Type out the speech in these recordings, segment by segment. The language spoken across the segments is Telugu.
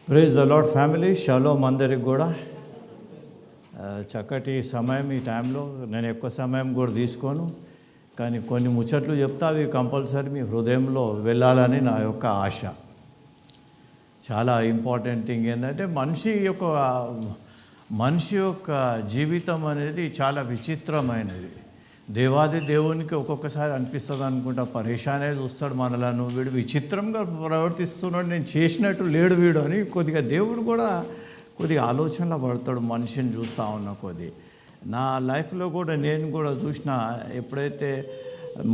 Praise the Lord family, shalom అందరికి కూడా. చక్కటి సమయం ఈ టైంలో. నేను ఎక్కువ సమయం కూడా తీసుకోను, కానీ కొన్ని ముచ్చట్లు చెప్తా, అవి కంపల్సరీ మీ హృదయంలో వెళ్ళాలని నా యొక్క ఆశ. చాలా ఇంపార్టెంట్ థింగ్ ఏంటంటే మనిషి యొక్క జీవితం అనేది చాలా విచిత్రమైనది. దేవాది దేవునికి ఒక్కొక్కసారి అనిపిస్తుంది అనుకుంటా, పరేషానే చూస్తాడు మనలను, వీడు విచిత్రంగా ప్రవర్తిస్తున్నాడు, నేను చేసినట్టు లేడు వీడు అని కొద్దిగా దేవుడు కూడా కొద్దిగా ఆలోచనలో పడతాడు మనిషిని చూస్తూ ఉన్న కొద్ది. నా లైఫ్లో కూడా నేను కూడా చూసిన, ఎప్పుడైతే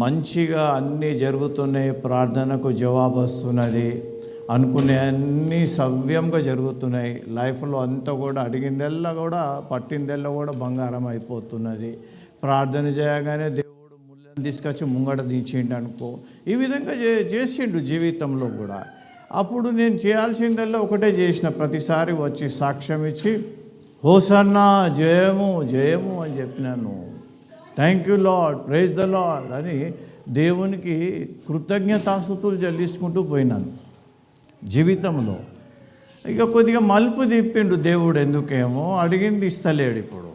మంచిగా అన్నీ జరుగుతున్నాయి, ప్రార్థనకు జవాబు వస్తున్నది, అనుకునే అన్నీ సవ్యంగా జరుగుతున్నాయి, లైఫ్లో అంతా కూడా అడిగిందల్లా కూడా పట్టిందల్లా కూడా బంగారం అయిపోతున్నది, ప్రార్థన చేయగానే దేవుడు ముళ్ళని తీసుకొచ్చి ముంగట దించిండు అనుకో, ఈ విధంగా చేసిండు జీవితంలో కూడా. అప్పుడు నేను చేయాల్సిందల్లా ఒకటే చేసిన, ప్రతిసారి వచ్చి సాక్ష్యం ఇచ్చి హోసన్నా జయము జయము అని చెప్పినాను. Thank you Lord, praise the Lord అని దేవునికి కృతజ్ఞతాస్తుతులు చెల్లించుకుంటూ పోయినాను జీవితంలో. ఇక కొద్దిగా మలుపు తిప్పిండు దేవుడు, ఎందుకేమో అడిగింది ఇస్తలేడు. ఇప్పుడు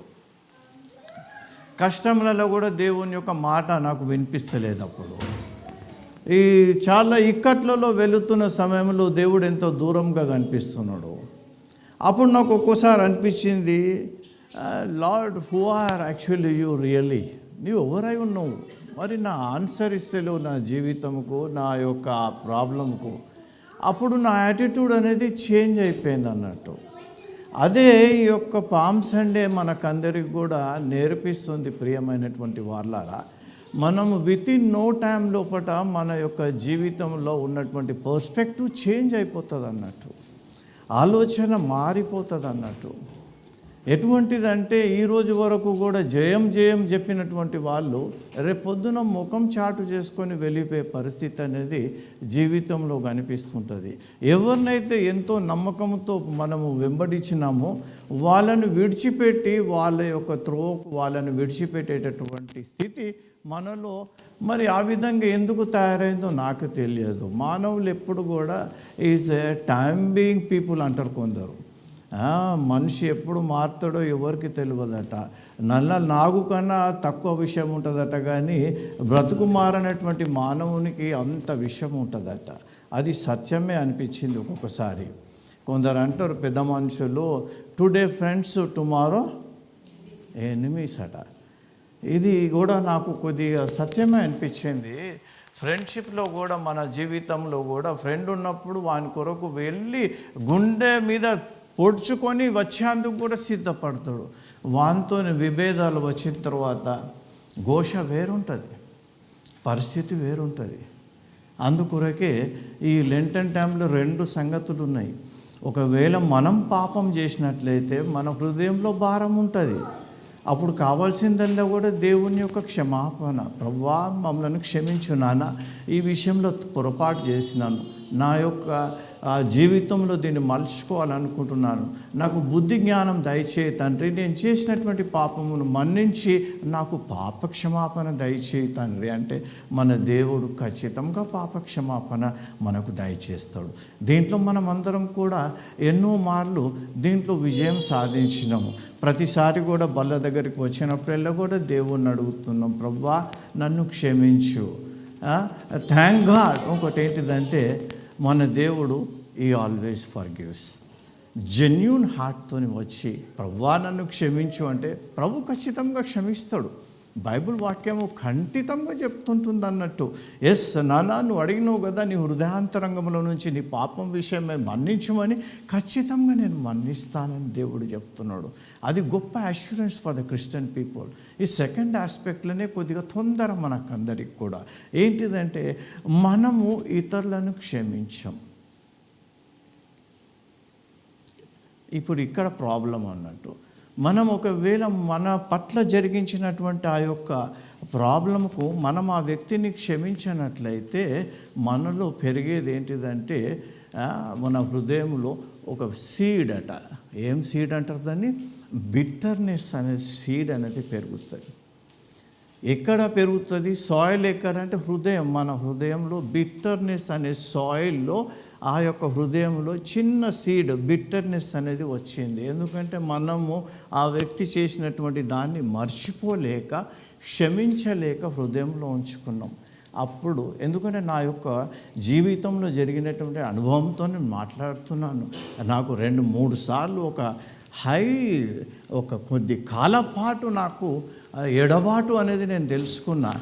కష్టములలో కూడా దేవుని యొక్క మాట నాకు వినిపిస్తలేదు. అప్పుడు ఈ చాలా ఇక్కట్లలో వెళుతున్న సమయంలో దేవుడు ఎంతో దూరంగా కనిపిస్తున్నాడు. అప్పుడు నాకు ఒక్కోసారి అనిపించింది, Lord who are actually you really, నీవు ఎవరై ఉన్నావు, మరి నా ఆన్సర్ ఇస్తలేవు నా జీవితంకు, నా యొక్క ప్రాబ్లంకు. అప్పుడు నా యాటిట్యూడ్ అనేది చేంజ్ అయిపోయింది అన్నట్టు. అదే ఈ యొక్క పామ్ సండే మనకందరికి కూడా నేర్పిస్తుంది. ప్రియమైనటువంటి వాళ్ళారా, మనము విత్ ఇన్ నో టైం లోపల మన యొక్క జీవితంలో ఉన్నటువంటి పర్స్పెక్టివ్ చేంజ్ అయిపోతుంది అన్నట్టు, ఆలోచన మారిపోతుంది అన్నట్టు. ఎటువంటిదంటే ఈరోజు వరకు కూడా జయం జయం చెప్పినటువంటి వాళ్ళు రేపొద్దున ముఖం చాటు చేసుకొని వెళ్ళిపోయే పరిస్థితి అనేది జీవితంలో కనిపిస్తుంటుంది. ఎవరినైతే ఎంతో నమ్మకంతో మనము వెంబడించినామో వాళ్ళను విడిచిపెట్టి, వాళ్ళ యొక్క త్రోకు వాళ్ళను విడిచిపెట్టేటటువంటి స్థితి మనలో మరి ఆ విధంగా ఎందుకు తయారైందో నాకు తెలియదు. మానవులు ఎప్పుడు కూడా is a time being people అంటారు కొందరు. మనిషి ఎప్పుడు మారుతాడో ఎవరికి తెలియదట. నాగు కన్నా తక్కువ విషయం ఉంటుందట, కానీ బ్రతుకు మారనటువంటి మానవునికి అంత విషయం ఉంటుందట. అది సత్యమే అనిపించింది ఒక్కొక్కసారి. కొందరు అంటారు పెద్ద మనుషులు, టుడే ఫ్రెండ్స్ టుమారో ఎనిమీస్ అట. ఇది కూడా నాకు కొద్దిగా సత్యమే అనిపించింది. ఫ్రెండ్షిప్లో కూడా మన జీవితంలో కూడా ఫ్రెండ్ ఉన్నప్పుడు వాని కొరకు వెళ్ళి గుండె మీద పొడుచుకొని వచ్చేందుకు కూడా సిద్ధపడతాడు. వానితో విభేదాలు వచ్చిన తర్వాత ఘోష వేరుంటుంది, పరిస్థితి వేరుంటుంది. అందుకొరకే ఈ లెంటన్ టైంలో 2 సంగతులు ఉన్నాయి. ఒకవేళ మనం పాపం చేసినట్లయితే మన హృదయంలో భారం ఉంటుంది. అప్పుడు కావాల్సిందల్లా కూడా దేవుని యొక్క క్షమాపణ. ప్రభువా మమ్మల్ని క్షమించు నాన్న, ఈ విషయంలో పొరపాటు చేసినాను, నా యొక్క జీవితంలో దీన్ని మలుచుకోవాలనుకుంటున్నాను, నాకు బుద్ధి జ్ఞానం దయచేయి తండ్రి, నేను చేసినటువంటి పాపమును మన్నించి నాకు పాపక్షమాపణ దయచేయి తండ్రి అంటే మన దేవుడు ఖచ్చితంగా పాపక్షమాపణ మనకు దయచేస్తాడు. దీంట్లో మనం అందరం కూడా ఎన్నో మార్లు దీంట్లో విజయం సాధించినాము. ప్రతిసారి కూడా బల్ల దగ్గరికి వచ్చినప్పుడల్లా కూడా దేవుణ్ణి అడుగుతున్నాం, ప్రభువా నన్ను క్షమించు. Thank God. ఇంకోటి ఏంటిదంటే మన దేవుడు ఈ ఆల్వేస్ ఫర్గివ్స్. జెన్యూన్ హార్ట్తో వచ్చి ప్రభువా నన్ను క్షమించు అంటే ప్రభు ఖచ్చితంగా క్షమిస్తాడు. బైబిల్ వాక్యము ఖండితంగా చెప్తుంటుంది అన్నట్టు. ఎస్ నాన్న, నువ్వు అడిగినావు కదా, నీ హృదయాంతరంగంలో నుంచి నీ పాపం విషయమే మన్నించమని, ఖచ్చితంగా నేను మన్నిస్తానని దేవుడు చెప్తున్నాడు. అది గొప్ప assurance for the Christian people. ఈ సెకండ్ ఆస్పెక్ట్లోనే కొద్దిగా తొందర మనకందరికి కూడా ఏంటిదంటే, మనము ఇతరులను క్షమించం. ఇప్పుడు ఇక్కడ ప్రాబ్లం అన్నట్టు, మనం ఒకవేళ మన పట్ల జరిగించినటువంటి ఆ యొక్క ప్రాబ్లంకు మనం ఆ వ్యక్తిని క్షమించినట్లయితే మనలో పెరిగేది ఏంటిదంటే, మన హృదయంలో ఒక సీడ్ అట. ఏం సీడ్ అంటారు దాన్ని? బిట్టర్నెస్ అనే సీడ్ అనేది పెరుగుతుంది. ఎక్కడ పెరుగుతుంది? సాయిల్ ఎక్కడంటే హృదయం. మన హృదయంలో బిట్టర్నెస్ అనే సాయిల్లో ఆ యొక్క హృదయంలో చిన్న సీడ్ బిట్టర్నెస్ అనేది వచ్చింది. ఎందుకంటే మనము ఆ వ్యక్తి చేసినటువంటి దాన్ని మర్చిపోలేక, క్షమించలేక హృదయంలో ఉంచుకున్నాం. అప్పుడు ఎందుకంటే నా యొక్క జీవితంలో జరిగినటువంటి అనుభవంతో నేను మాట్లాడుతున్నాను. నాకు 2-3 సార్లు ఒక కొద్ది కాలపాటు నాకు ఎడబాటు అనేది నేను తెలుసుకున్నా.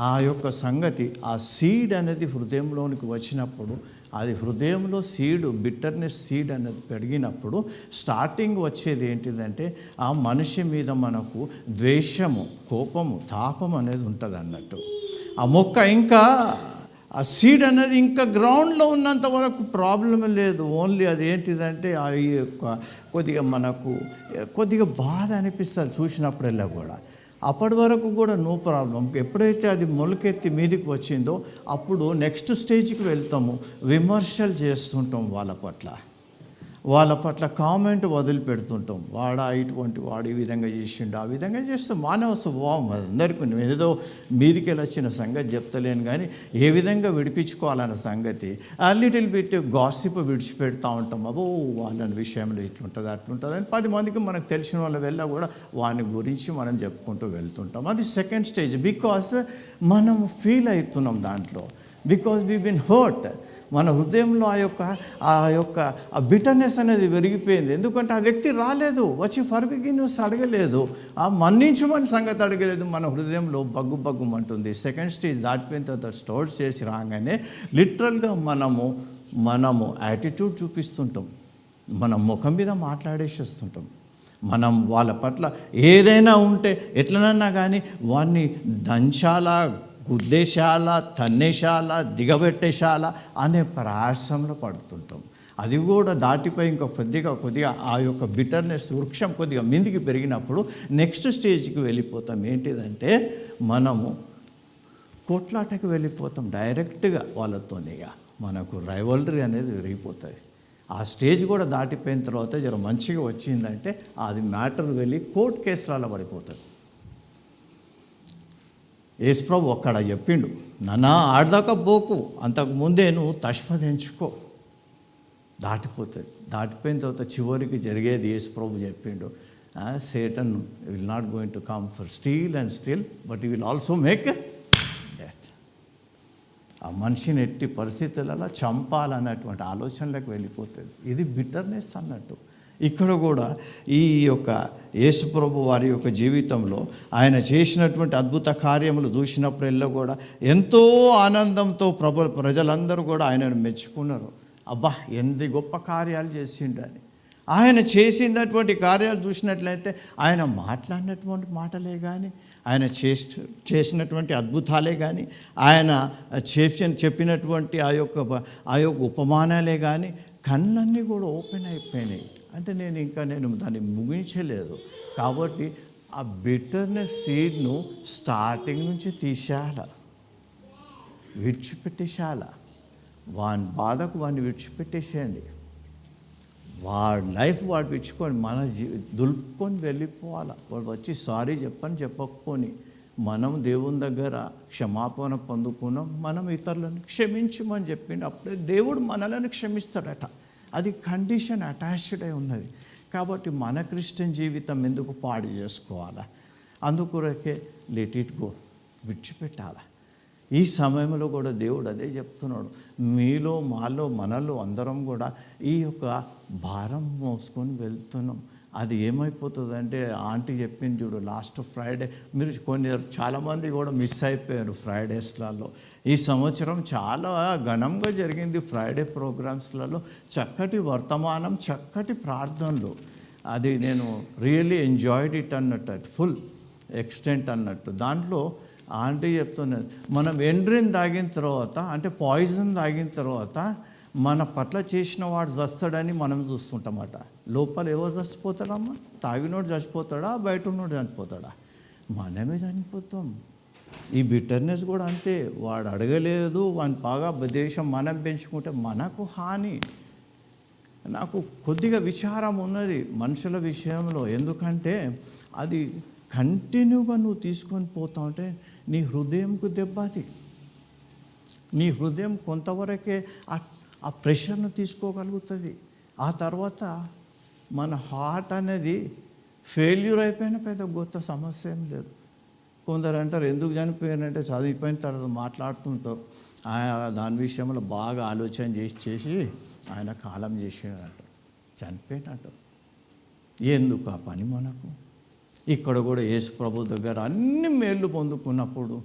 ఆ యొక్క సంగతి, ఆ సీడ్ అనేది హృదయంలోనికి వచ్చినప్పుడు, అది హృదయంలో బిట్టర్నెస్ సీడ్ అనేది పెరిగినప్పుడు స్టార్టింగ్ వచ్చేది ఏంటిదంటే ఆ మనిషి మీద మనకు ద్వేషము, కోపము, తాపం అనేది ఉంటుంది అన్నట్టు. ఆ మొక్క ఇంకా ఆ సీడ్ అనేది ఇంకా గ్రౌండ్లో ఉన్నంత వరకు ప్రాబ్లం లేదు. ఓన్లీ అది ఏంటిదంటే ఆ యొక్క కొద్దిగా బాధ అనిపిస్తుంది చూసినప్పుడల్లా కూడా. అప్పటి వరకు కూడా నో ప్రాబ్లం. ఎప్పుడైతే అది మొలకెత్తి మీదికి వచ్చిందో అప్పుడు నెక్స్ట్ స్టేజ్కి వెళ్తాము. విమర్శలు చేస్తుంటాం వాళ్ళ పట్ల కామెంట్ వదిలిపెడుతుంటాం. వాడు ఈ విధంగా చేసిండు, ఆ విధంగా చేస్తాం. మానవ స్వభావం అందరికీ. ఏదో మీదికి వచ్చిన సంగతి చెప్తలేను కానీ ఏ విధంగా విడిపించుకోవాలన్న సంగతి లిటిల్ బిట్ గాసిప్ విడిచిపెడతా ఉంటాం. వాళ్ళని విషయంలో ఇట్లుంటుంది అట్లుంటుంది అని 10 మందికి మనకు తెలిసిన వాళ్ళ వెళ్ళ కూడా వాని గురించి మనం చెప్పుకుంటూ వెళ్తుంటాం. అది సెకండ్ స్టేజ్. బికాస్ మనం ఫీల్ అవుతున్నాం దాంట్లో. Because we been hurt. మన హృదయంలో ఆ యొక్క బిటర్నెస్ అనేది పెరిగిపోయింది. ఎందుకంటే ఆ వ్యక్తి రాలేదు, వచ్చి ఫర్గివ్నెస్ అడగలేదు, ఆ మన్నించమని సంగతి అడగలేదు. మన హృదయంలో బగ్గుమంటుంది. సెకండ్ స్టేజ్ దాటిపోయిన తర్వాత స్టోర్ చేసి రాగానే లిటరల్గా మనము యాటిట్యూడ్ చూపిస్తుంటాం. మనం ముఖం మీద మాట్లాడేసి వస్తుంటాం. మనం వాళ్ళ పట్ల ఏదైనా ఉంటే ఎట్లనన్నా కానీ వాడిని దంచాలా, గుద్దేశాల, తన్నేశాల, దిగబెట్టేశాల అనే ప్రయాసంలో పడుతుంటాం. అది కూడా దాటిపోయి ఇంకా కొద్దిగా ఆ యొక్క బిటర్నెస్ వృక్షం కొద్దిగా మీదికి పెరిగినప్పుడు నెక్స్ట్ స్టేజ్కి వెళ్ళిపోతాం. ఏంటిదంటే మనము కొట్లాటకి వెళ్ళిపోతాం డైరెక్ట్గా వాళ్ళతోనేగా. మనకు రైవల్రీ అనేది పెరిగిపోతుంది. ఆ స్టేజ్ కూడా దాటిపోయిన తర్వాత జర మంచిగా వచ్చిందంటే అది మ్యాటర్ వెళ్ళి కోర్టు కేసులలో పడిపోతుంది. యేసుప్రభు అక్కడ చెప్పిండు, నాన్న ఆడదాకా పోకు, అంతకుముందే నువ్వు తష్మదించుకో. దాటిపోతుంది. దాటిపోయిన తర్వాత చివరికి జరిగేది యేసుప్రభు చెప్పిండు, Satan will not going to come for steel and still but he will also make death. ఆ మనిషిని ఎట్టి పరిస్థితులలో చంపాలన్నటువంటి ఆలోచనలకు వెళ్ళిపోతుంది. ఇది బిటర్నెస్ అన్నట్టు. ఇక్కడ కూడా ఈ యొక్క యేసుప్రభు వారి యొక్క జీవితంలో ఆయన చేసినటువంటి అద్భుత కార్యములు చూసినప్పుడల్లా కూడా ఎంతో ఆనందంతో ప్రజలందరూ కూడా ఆయనను మెచ్చుకున్నారు. అబ్బా ఎన్ని గొప్ప కార్యాలు చేసిండు అని. ఆయన చేసినటువంటి కార్యాలు చూసినట్లయితే ఆయన మాట్లాడినటువంటి మాటలే కానీ, ఆయన చేసినటువంటి అద్భుతాలే కానీ, ఆయన చెప్పినటువంటి ఆ యొక్క ఉపమానాలే కానీ కళ్ళన్నీ కూడా ఓపెన్ అయిపోయినాయి. అంటే నేను దాన్ని ముగించలేదు. కాబట్టి ఆ బిటర్నెస్ సీడ్ను స్టార్టింగ్ నుంచి తీసేయాల, విడిచిపెట్టేసేయాల. వాని బాధకు వాడిని విడిచిపెట్టేసేయండి. వాడి లైఫ్ వాడు విడిచుకొని దులుపుకొని వెళ్ళిపోవాలి. వాడు వచ్చి సారీ చెప్పకపోని మనం దేవుని దగ్గర క్షమాపణ పొందుకున్నాం, మనం ఇతరులను క్షమించమని చెప్పిండు. అప్పుడే దేవుడు మనలను క్షమిస్తాడట. అది కండిషన్ అటాచ్డ్ అయి ఉన్నది. కాబట్టి మన క్రిస్టియన్ జీవితం ఎందుకు పాడు చేసుకోవాలా? అందుకొరకే లెట్ ఇట్ గో, విడిచిపెట్టాలా. ఈ సమయంలో కూడా దేవుడు అదే చెప్తున్నాడు. మనలో అందరం కూడా ఈ యొక్క భారం మోసుకొని వెళ్తున్నాం. అది ఏమైపోతుందంటే ఆంటీ చెప్పింది చూడు, లాస్ట్ ఫ్రైడే మీరు చాలామంది కూడా మిస్ అయిపోయారు ఫ్రైడేస్లలో. ఈ సంవత్సరం చాలా ఘనంగా జరిగింది ఫ్రైడే ప్రోగ్రామ్స్లలో. చక్కటి వర్తమానం, చక్కటి ప్రార్థనలు. అది నేను రియల్లీ ఎంజాయ్డ్ ఇట్ అన్నట్టు, ఫుల్ ఎక్స్టెంట్ అన్నట్టు. దాంట్లో ఆంటీ చెప్తున్నది, మనం ఎండ్రిన్ తాగిన తర్వాత అంటే పాయిజన్ తాగిన తర్వాత మన పట్ల చేసిన వాడు చస్తాడని మనం చూస్తుంటామట. లోపల ఎవరు చచ్చిపోతాడమ్మా? తాగినోడు చచ్చిపోతాడా, బయట ఉన్నోడు చనిపోతాడా? మనమే చనిపోతాం. ఈ బిటర్నెస్ కూడా అంతే. వాడు అడగలేదు, వాని బాగా దేశం మనం పెంచుకుంటే మనకు హాని. నాకు కొద్దిగా విచారం ఉన్నది మనుషుల విషయంలో. ఎందుకంటే అది కంటిన్యూగా నువ్వు తీసుకొని పోతా ఉంటే నీ హృదయంకు దెబ్బ అది. నీ హృదయం కొంతవరకే ఆ ప్రెషర్ను తీసుకోగలుగుతుంది. ఆ తర్వాత మన హార్ట్ అనేది ఫెయిల్యూర్ అయిపోయిన పెద్ద గొప్ప సమస్య ఏం లేదు. కొందరు అంటారు ఎందుకు చనిపోయారంటే చదివిపోయిన తర్వాత మాట్లాడుతుంటారు, దాని విషయంలో బాగా ఆలోచన చేసి ఆయన కాలం చేసినట్టు చనిపోయినట్టు. ఎందుకు ఆ పని మనకు? ఇక్కడ కూడా యేసు ప్రభు దగ్గర అన్ని మేళ్ళు పొందుకున్నప్పుడు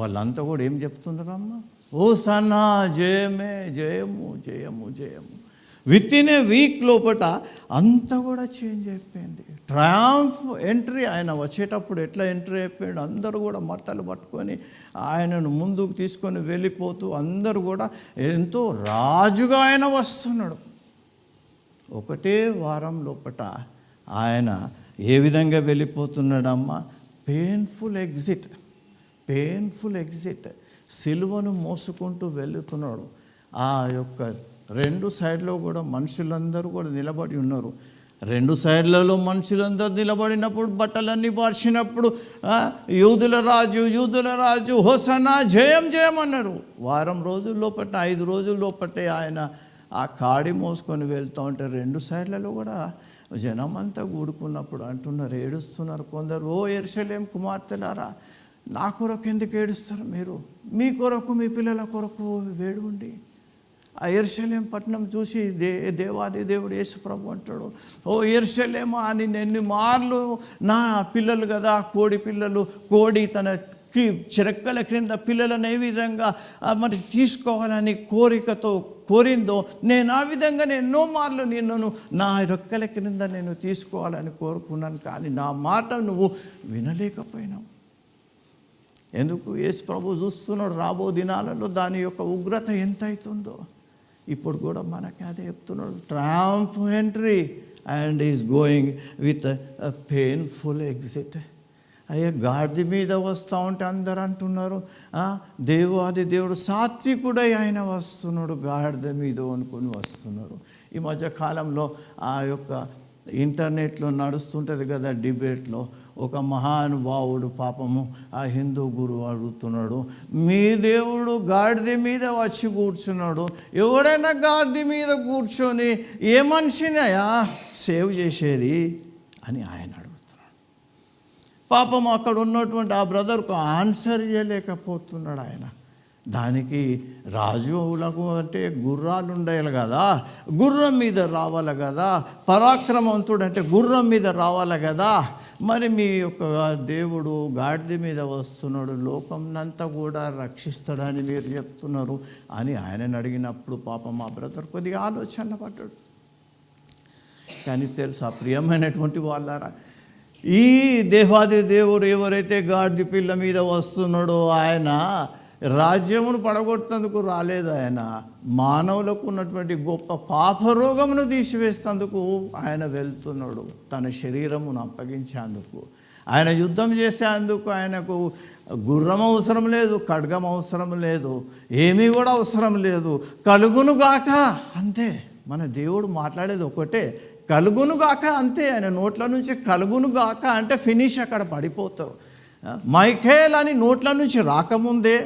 వాళ్ళంతా కూడా ఏం చెప్తున్నారమ్మా? హోసన్నా, జయమే, జయము, జయము, జయము. విత్ ఇన్ ఏ వీక్ లోపల అంతా కూడా చేంజ్ అయిపోయింది. Triumph entry. ఆయన వచ్చేటప్పుడు ఎట్లా ఎంట్రీ అయిపోయాడు, అందరూ కూడా మట్టలు పట్టుకొని ఆయనను ముందుకు తీసుకొని వెళ్ళిపోతూ అందరూ కూడా ఎంతో రాజుగా ఆయన వస్తున్నాడు. ఒకటే వారం లోపల ఆయన ఏ విధంగా వెళ్ళిపోతున్నాడమ్మా? Painful exit. సిలువను మోసుకుంటూ వెళుతున్నాడు. ఆ యొక్క రెండు సైడ్లో కూడా మనుషులందరూ కూడా నిలబడి ఉన్నారు. రెండు సైడ్లలో మనుషులందరూ నిలబడినప్పుడు బట్టలన్నీ మార్చినప్పుడు యూదుల రాజు హోసన్నా, జయం జయం అన్నారు. వారం రోజుల లోపల 5 రోజుల లోపటే ఆయన ఆ కాడి మోసుకొని వెళ్తూ ఉంటే రెండు సైడ్లలో కూడా జనమంతా కూడుకున్నప్పుడు అంటున్నారు, ఏడుస్తున్నారు కొందరు, ఓ యెరూషలేము కుమార్తెలారా, నా కొరకు ఎందుకు ఏడుస్తారు మీరు? మీ కొరకు మీ పిల్లల కొరకు వేడుండి. ఆ యెరూషలేము పట్టణం చూసి దేవాది దేవుడు యేసు ప్రభు అంటాడు, ఓ యెరూషలేమా, అని ఎన్ని మార్లు నా పిల్లలు కదా, కోడి తన రెక్కల క్రింద పిల్లలను ఏ విధంగా మరి తీసుకోవాలని కోరికతో కోరిందో, నేను ఆ విధంగా ఎన్నో మార్లు నిన్ను నా రెక్కల క్రింద నేను తీసుకోవాలని కోరుకున్నాను, కానీ నా మాట నువ్వు వినలేకపోయినావు. ఎందుకు? యేసు ప్రభు చూస్తున్నాడు రాబో దినాలలో దాని యొక్క ఉగ్రత ఎంత అవుతుందో. ఇప్పుడు కూడా మనకి అదే చెప్తున్నాడు, triumph entry and is going with painful exit. అయ్యా, గాడిద మీద వస్తూ ఉంటే అందరు అంటున్నారు, దేవుడు సాత్వికుడై ఆయన వస్తున్నాడు, గాడిద మీద అనుకుని వస్తున్నారు. ఈ మధ్య కాలంలో ఆ యొక్క ఇంటర్నెట్లో నడుస్తుంటుంది కదా డిబేట్లో, ఒక మహానుభావుడు పాపము ఆ హిందూ గురువు అడుగుతున్నాడు, మీ దేవుడు గాడిద మీద వచ్చి కూర్చున్నాడు, ఎవడైనా గాడిద మీద కూర్చొని ఏ మనిషినయా సేవ్ చేసేది అని ఆయన అడుగుతున్నాడు. పాపం అక్కడ ఉన్నటువంటి ఆ బ్రదర్కు ఆన్సర్ చేయలేకపోతున్నాడు ఆయన. దానికి రాజులకు అంటే గుర్రాలు ఉండాలి కదా, గుర్రం మీద రావాలి కదా, పరాక్రమవంతుడు అంటే గుర్రం మీద రావాలి కదా, మరి మీ యొక్క దేవుడు గాడిద మీద వస్తున్నాడు, లోకంనంతా కూడా రక్షిస్తాడని మీరు చెప్తున్నారు అని ఆయనను అడిగినప్పుడు పాపం మా బ్రదర్ కొద్దిగా ఆలోచన పడ్డాడు. కానీ తెలుసా ప్రియమైనటువంటి వాళ్ళారా, ఈ దేవాది దేవుడు ఎవరైతే గాడిద పిల్ల మీద వస్తున్నాడో ఆయన రాజ్యమును పడగొట్టేందుకు రాలేదు. ఆయన మానవులకు ఉన్నటువంటి గొప్ప పాపరోగమును తీసివేసేందుకు ఆయన వెళ్తున్నాడు. తన శరీరమును అప్పగించేందుకు, ఆయన యుద్ధం చేసేందుకు. ఆయనకు గుర్రం అవసరం లేదు, ఖడ్గం అవసరం లేదు, ఏమీ కూడా అవసరం లేదు. కలుగునుగాక అంతే. మన దేవుడు మాట్లాడేది ఒకటే, కలుగునుగాక అంతే. ఆయన నోట్ల నుంచి కలుగునుగాక అంటే ఫినిష్, అక్కడ పడిపోతారు. మైఖేల్ అని నోట్ల నుంచి రాకముందే,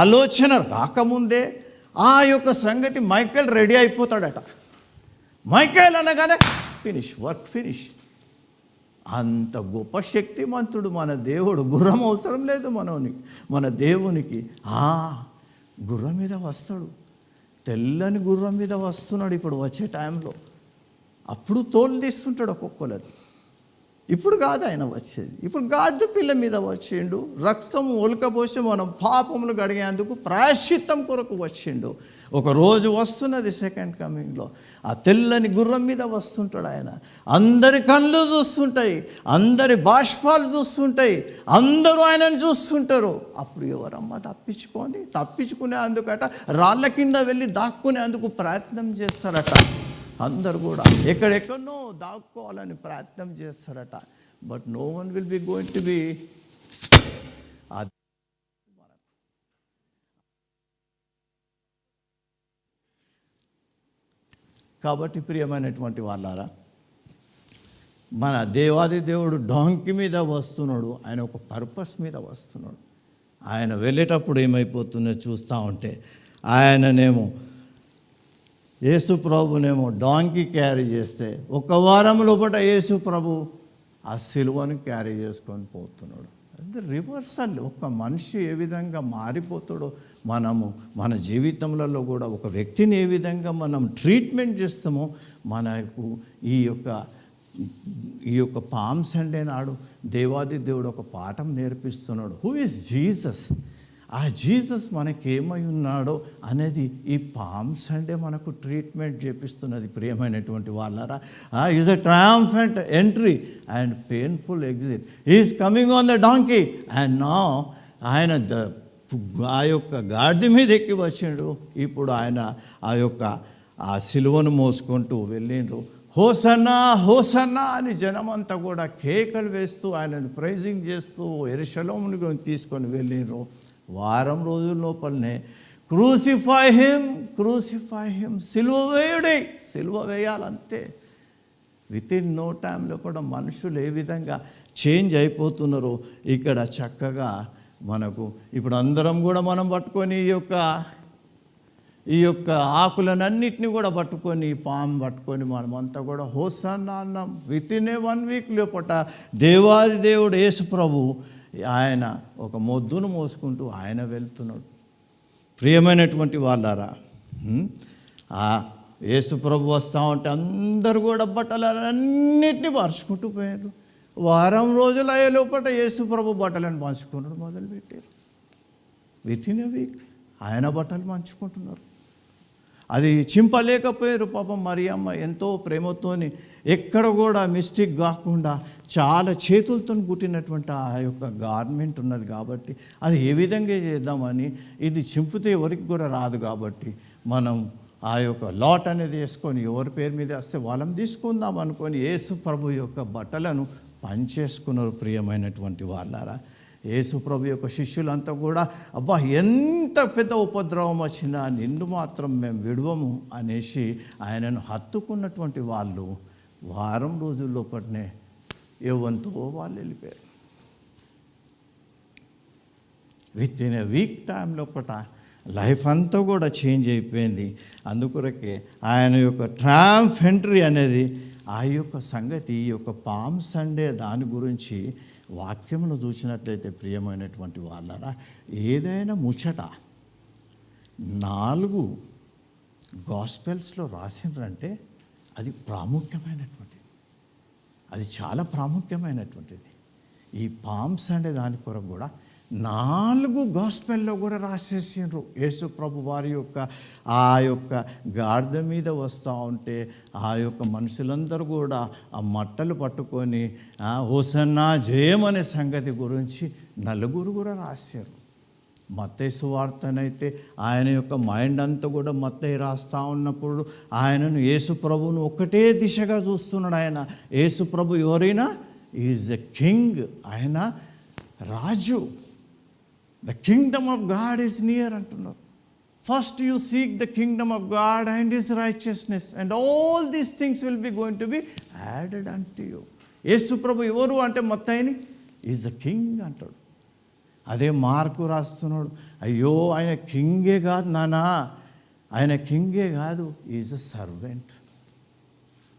ఆలోచన రాకముందే ఆ యొక్క సంగతి మైఖేల్ రెడీ అయిపోతాడట. మైఖేల్ అనగానే ఫినిష్, వర్క్ ఫినిష్. అంత గొప్ప శక్తిమంతుడు మన దేవుడు. గుర్రం అవసరం లేదు మన దేవునికి. గుర్రం మీద వస్తాడు, తెల్లని గుర్రం మీద వస్తున్నాడు ఇప్పుడు వచ్చే టైంలో. అప్పుడు తోలు తీస్తుంటాడు ఒక్కొక్కరు. ఇప్పుడు కాదు ఆయన వచ్చేది, ఇప్పుడు గాడిద పిల్ల మీద వచ్చిండు, రక్తం ఒలకబోసి మనం పాపములు గడిగేందుకు ప్రాయశ్చిత్తం కొరకు వచ్చిండు. ఒకరోజు వస్తున్నది సెకండ్ కమింగ్లో, ఆ తెల్లని గుర్రం మీద వస్తుంటాడు ఆయన. అందరి కళ్ళు చూస్తుంటాయి, అందరి బాష్పాలు చూస్తుంటాయి, అందరూ ఆయనను చూస్తుంటారు. అప్పుడు ఎవరమ్మా తప్పించుకునే అందుకట రాళ్ళ కింద వెళ్ళి దాక్కునేందుకు ప్రయత్నం చేస్తారట. అందరు కూడా ఎక్కడెక్కడో దాక్కోవాలని ప్రయత్నం చేస్తారట. But no one will be going to be. కాబట్టి ప్రియమైనటువంటి వాళ్ళారా, మన దేవాది దేవుడు డాంకీ మీద వస్తున్నాడు. ఆయన ఒక పర్పస్ మీద వస్తున్నాడు. ఆయన వెళ్ళేటప్పుడు ఏమైపోతుందో చూస్తూ ఉంటే ఆయననేమో యేసు ప్రభునేమో డాంకీ క్యారీ చేస్తే ఒక వారం లోపల యేసు ప్రభు ఆ సిలువను క్యారీ చేసుకొని పోతున్నాడు. అది రివర్సల్. ఒక మనిషి ఏ విధంగా మారిపోతాడో మనము మన జీవితంలో కూడా ఒక వ్యక్తిని ఏ విధంగా మనం ట్రీట్మెంట్ చేస్తామో మనకు ఈ యొక్క పామ్ సండే నాడు దేవాది దేవుడు ఒక పాఠం నేర్పిస్తున్నాడు. Who is Jesus? ఆ జీసస్ మనకేమై ఉన్నాడో అనేది ఈ పామ్ సండే మనకు ట్రీట్మెంట్ చేపిస్తున్నది. ప్రియమైనటువంటి వాళ్ళారా, is a triumphant entry and painful exit. Is coming on the donkey and నా ఆయన ఆ యొక్క గాడిద మీద ఎక్కి వచ్చిండు. ఇప్పుడు ఆయన ఆ సిలువను మోసుకుంటూ వెళ్ళిండ్రు. హోసన్నా హోసన్నా అని జనమంతా కూడా కేకలు వేస్తూ ఆయనను ప్రైజింగ్ చేస్తూ యెరూషలేమును తీసుకొని వెళ్ళిండ్రు. వారం రోజుల లోపలనే క్రూసిఫై హిమ్, సిలువ వేయాలంతే. విత్ ఇన్ నో టైంలో కూడా మనుషులు ఏ విధంగా చేంజ్ అయిపోతున్నారో ఇక్కడ చక్కగా మనకు ఇప్పుడు అందరం కూడా మనం పట్టుకొని ఈ యొక్క ఆకులనన్నిటిని కూడా పట్టుకొని పాము పట్టుకొని మనమంతా కూడా హోసన్నా అన్నాం. విత్ ఇన్ 1 వీక్ లోపల దేవాది దేవుడు యేసు ప్రభు ఆయన ఒక మొద్దును మోసుకుంటూ ఆయన వెళ్తున్నాడు. ప్రియమైనటువంటి వాళ్ళారా, యేసు ప్రభు వస్తూ ఉంటే అందరూ కూడా బట్టలన్నిటినీ పరుచుకుంటూ పోయారు. వారం రోజులు అయ్యే లోపల యేసు ప్రభు బట్టలను పంచుకున్నాడు మొదలుపెట్టారు. విత్ ఇన్ 1 వీక్ ఆయన బట్టలు పంచుకుంటున్నారు. అది చింపలేకపోయారు. పాపం మరియమ్మ ఎంతో ప్రేమతోని ఎక్కడ కూడా మిస్టేక్ కాకుండా చాలా చేతులతో కుట్టినటువంటి ఆ యొక్క గార్మెంట్ ఉన్నది కాబట్టి అది ఏ విధంగా చేద్దామని, ఇది చింపితే ఎవరికి కూడా రాదు కాబట్టి మనం ఆ యొక్క లాట్ అనేది వేసుకొని ఎవరి పేరు మీద వస్తే వాళ్ళని తీసుకుందాం అనుకొని యేసు ప్రభు యొక్క బట్టలను పంచేసుకున్నారు. ప్రియమైనటువంటి వాళ్ళారా, యేసు ప్రభు యొక్క శిష్యులంతా కూడా అబ్బా ఎంత పెద్ద ఉపద్రవం వచ్చినా నిన్ను మాత్రం మేము విడవము అనేసి ఆయనను హత్తుకున్నటువంటి వాళ్ళు వారం రోజుల్లోపటినే ఎవరితో వాళ్ళు వెళ్ళిపోయారు. విత్ ఇన్ 1 వీక్ టైం లోపల లైఫ్ అంతా కూడా చేంజ్ అయిపోయింది. అందుకొరకే ఆయన యొక్క ట్రయంఫ్ ఎంట్రీ అనేది ఆ యొక్క సంగతి, ఈ యొక్క పామ్ సండే దాని గురించి వాక్యంలో చూసినట్లయితే ప్రియమైనటువంటి వాళ్ళరా, ఏదైనా ముచ్చట 4 గాస్పెల్స్లో రాసిండ్రంటే అది ప్రాముఖ్యమైనటువంటిది, అది చాలా ప్రాముఖ్యమైనటువంటిది. ఈ పామ్ సండే దాని కొరకు కూడా 4 గాస్పెల్లో కూడా రాసేసిండ్రు. యేసు ప్రభు వారి యొక్క ఆ యొక్క గాడిద మీద వస్తూ ఉంటే ఆ యొక్క మనుషులందరూ కూడా ఆ మట్టలు పట్టుకొని హోసన్నా జయం అనే సంగతి గురించి 4 కూడా రాశారు. మత్తయి సువార్తనైతే ఆయన యొక్క మైండ్ అంతా కూడా మత్తయి రాస్తూ ఉన్నప్పుడు ఆయనను యేసు ప్రభువును ఒకటే దిశగా చూస్తున్నాడు. ఆయన యేసు ప్రభు ఎవరైనా ఈజ్ ఎ కింగ్, ఆయన రాజు. The kingdom of God is near అంటున్నారు. First you seek the kingdom of God and his righteousness and all these things will be going to be added unto you. Yesu ప్రభు ఎవరు అంటే మత్తయిని ఈజ్ ద కింగ్ అంటాడు. అదే మార్కు రాస్తున్నాడు, అయ్యో ఆయన కింగే కాదు నానా, ఆయన కింగే కాదు, ఈజ్ అ సర్వెంట్.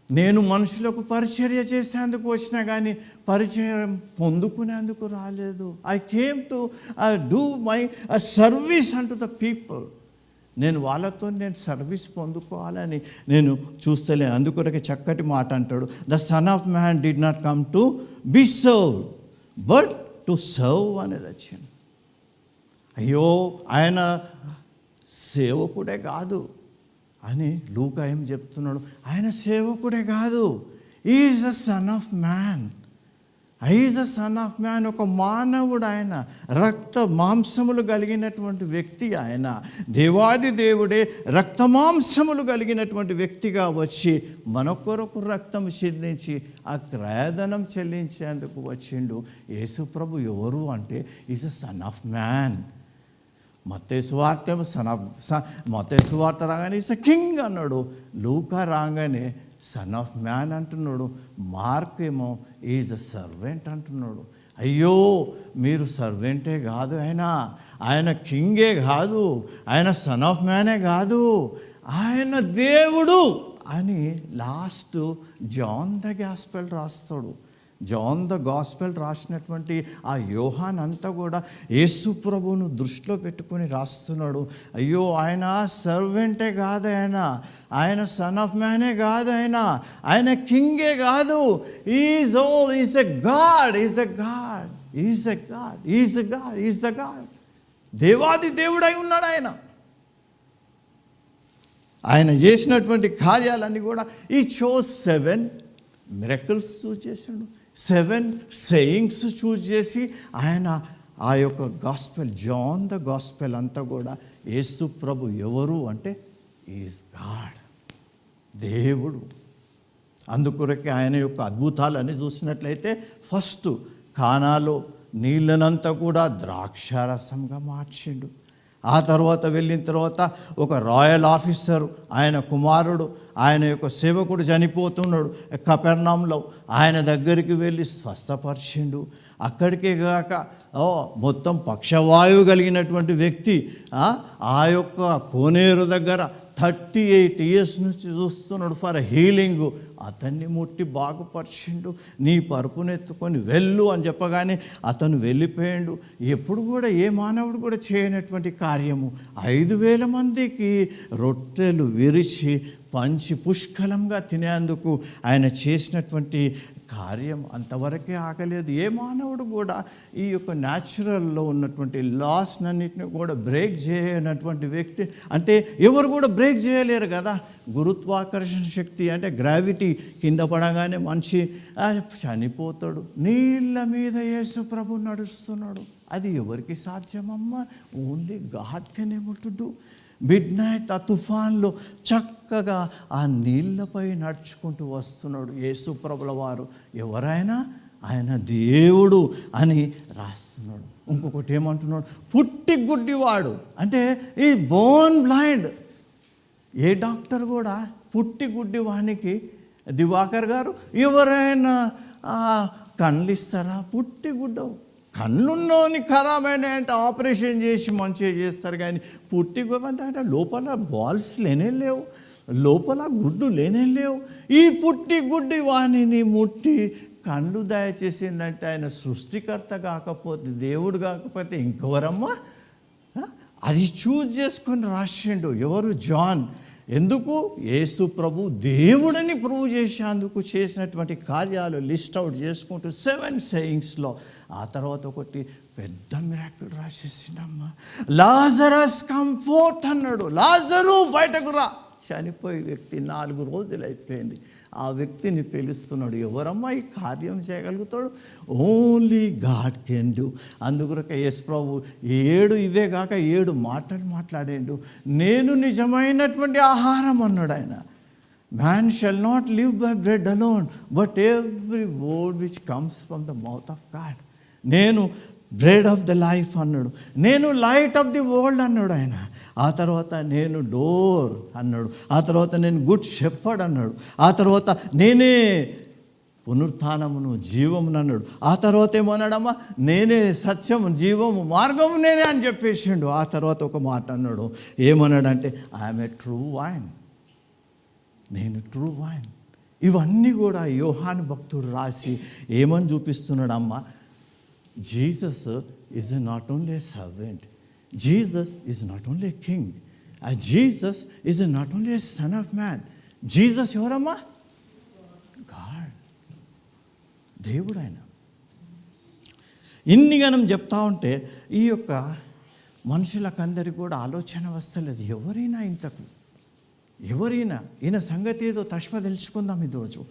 నేను మనుషులకు పరిచర్య చేసేందుకు వచ్చినా కానీ పరిచయం పొందుకునేందుకు రాలేదు. I came to do my service unto the people. నేను వాళ్ళతో సర్వీస్ పొందుకోవాలని నేను చూస్తలేను. అందుకొరకే చక్కటి మాట అంటాడు, the son of man did not come to be served but to serve అనేది వచ్చింది. అయ్యో ఆయన సేవకుడే కాదు అని లూకా ఏం చెప్తున్నాడు, ఆయన సేవకుడే కాదు, is the son of man. Is the son of man, ఒక మానవుడు. ఆయన రక్త మాంసములు కలిగినటువంటి వ్యక్తి. ఆయన దేవాది దేవుడే రక్త మాంసములు కలిగినటువంటి వ్యక్తిగా వచ్చి మన కొరకు రక్తం చెల్లించి ఆ క్రయధనం చెల్లించేందుకు వచ్చిండు. యేసు ప్రభు ఎవరు అంటే is the son of man. మత్తయి సువార్త మత్తయి సువార్త రాగానే ఈజ్ అ కింగ్ అన్నాడు. లూకా రాగానే సన్ ఆఫ్ మ్యాన్ అంటున్నాడు. మార్క్ ఏమో ఈజ్ అ సర్వెంట్ అంటున్నాడు. అయ్యో, మీరు సర్వెంటే కాదు, ఆయన కింగే కాదు, ఆయన సన్ ఆఫ్ మ్యానే కాదు, ఆయన దేవుడు అని లాస్ట్ జాన్ ద గాస్పెల్ రాస్తాడు. జాన్ ద గాస్పెల్ రాసినటువంటి ఆ యోహాన్ అంతా కూడా యేసు ప్రభువును దృష్టిలో పెట్టుకొని రాస్తున్నాడు. అయ్యో, ఆయన సర్వెంటే కాదు, ఆయన సన్ ఆఫ్ మ్యానే కాదు, ఆయన కింగే కాదు, is a God, is the God, దేవాది దేవుడై ఉన్నాడు ఆయన చేసినటువంటి కార్యాలన్నీ కూడా ఈ షోస్ 7 మిరకల్స్ చూస్ చేశాడు, 7 సేయింగ్స్ చూస్ చేసి ఆయన ఆ యొక్క గాస్పెల్, జాన్ ద గాస్పెల్ అంతా కూడా యేసు ప్రభు ఎవరు అంటే ఈజ్ గాడ్, దేవుడు. అందుకొరకే ఆయన యొక్క అద్భుతాలన్నీ చూసినట్లయితే ఫస్ట్ కానాలో నీళ్ళనంతా కూడా ద్రాక్షారసంగా మార్చిండు. ఆ తర్వాత వెళ్ళిన తర్వాత ఒక రాయల్ ఆఫీసరు, ఆయన కుమారుడు, ఆయన యొక్క సేవకుడు చనిపోతున్నాడు కపెర్నౌములో, ఆయన దగ్గరికి వెళ్ళి స్వస్థపరిచిండు. అక్కడికే కాక మొత్తం పక్షవాయువు కలిగినటువంటి వ్యక్తి ఆ యొక్క కోనేరు దగ్గర 38 ఇయర్స్ నుంచి చూస్తున్నాడు ఫర్ హీలింగ్. అతన్ని ముట్టి బాగుపరిచిండు. నీ పరుపునెత్తుకొని వెళ్ళు అని చెప్పగానే అతను వెళ్ళిపోయాడు. ఎప్పుడు కూడా ఏ మానవుడు కూడా చేయనటువంటి కార్యము, 5,000 మందికి రొట్టెలు విరిచి పంచి పుష్కలంగా తినేందుకు ఆయన చేసినటువంటి కార్యం అంతవరకే ఆగలేదు. ఏ మానవుడు కూడా ఈ యొక్క న్యాచురల్లో ఉన్నటువంటి లాస్నన్నింటినీ కూడా బ్రేక్ చేయనటువంటి వ్యక్తి, అంటే ఎవరు కూడా బ్రేక్ చేయలేరు కదా. గురుత్వాకర్షణ శక్తి అంటే గ్రావిటీ, కింద పడగానే మనిషి చనిపోతాడు. నీళ్ళ మీద యేసు ప్రభు నడుస్తున్నాడు. అది ఎవరికి సాధ్యమమ్మా? Only God can able to do. Midnight ఆ తుఫాన్లో చక్కగా ఆ నీళ్ళపై నడుచుకుంటూ వస్తున్నాడు యేసు ప్రభుల వారు. ఎవరైనా ఆయన దేవుడు అని రాస్తున్నాడు. ఇంకొకటి ఏమంటున్నాడు? పుట్టి గుడ్డివాడు, అంటే ఈ బోన్ బ్లైండ్. ఏ డాక్టర్ కూడా పుట్టి గుడ్డి వానికి, దివాకర్ గారు, ఎవరైనా కళ్ళు ఇస్తారా? పుట్టి గుడ్డవు, కళ్ళున్నోని ఖరాబైన అంటే ఆపరేషన్ చేసి మంచిగా చేస్తారు. కానీ పుట్టి అంటే లోపల బాల్స్ లేనే లేవు, లోపల గుడ్డు లేనే లేవు. ఈ పుట్టి గుడ్డి వాణిని ముట్టి కళ్ళు దయచేసిందంటే ఆయన సృష్టికర్త కాకపోతే, దేవుడు కాకపోతే ఇంకెవరమ్మా? అది చూజ్ చేసుకొని రాసిండు. ఎవరు? జాన్. ఎందుకు? యేసు ప్రభు దేవుడని ప్రూవ్ చేసేందుకు చేసినటువంటి కార్యాలు లిస్ట్ అవుట్ చేసుకుంటూ 7 సేయింగ్స్లో ఆ తర్వాత ఒకటి పెద్ద మిరాకిల్ రాసేసిండమ్మా. లాజరస్ కమ్ ఫోర్త్ అన్నాడు. లాజరు బయటకు రా. చనిపోయే వ్యక్తి 4 రోజులు అయిపోయింది. ఆ వ్యక్తిని పిలుస్తున్నాడు. ఎవరమ్మా ఈ కార్యం చేయగలుగుతాడు? Only God can do. అందుకొరకే యేసు ప్రభు 7 ఇవే కాక 7 మాటలు మాట్లాడాడు. నేను నిజమైనటువంటి ఆహారం అన్నాడు ఆయన. Man shall not live by bread alone but every word which comes from the mouth of God. నేను బ్రెడ్ ఆఫ్ ద లైఫ్ అన్నాడు. నేను లైట్ ఆఫ్ ది వరల్డ్ అన్నాడు ఆయన. ఆ తర్వాత నేను డోర్ అన్నాడు. ఆ తర్వాత నేను గుడ్ షెపర్డ్ అన్నాడు. ఆ తర్వాత నేనే పునరుత్థానమును జీవమును అన్నాడు. ఆ తర్వాత ఏమన్నాడమ్మా? నేనే సత్యము జీవము మార్గము నేనే అని చెప్పేసిండు. ఆ తర్వాత ఒక మాట అన్నాడు. ఏమన్నాడంటే ఐఎమ్ ఏ ట్రూ వైన్, నేను ట్రూ వైన్. ఇవన్నీ కూడా యోహాను భక్తుడు రాసి ఏమని చూపిస్తున్నాడు అమ్మా? Jesus is not only A servant, Jesus is not only a king, and Jesus is not only a son of man. Jesus ఎవరమ్మా? గాడ్, దేవుడు ఆయన. ఇన్ని గనం చెప్తా ఉంటే ఈ యొక్క మనుషులకందరికీ కూడా ఆలోచన వస్తలేదు. ఎవరైనా ఈయన సంగతి ఏదో తష్మ తెలుసుకుందాం ఈరోజు.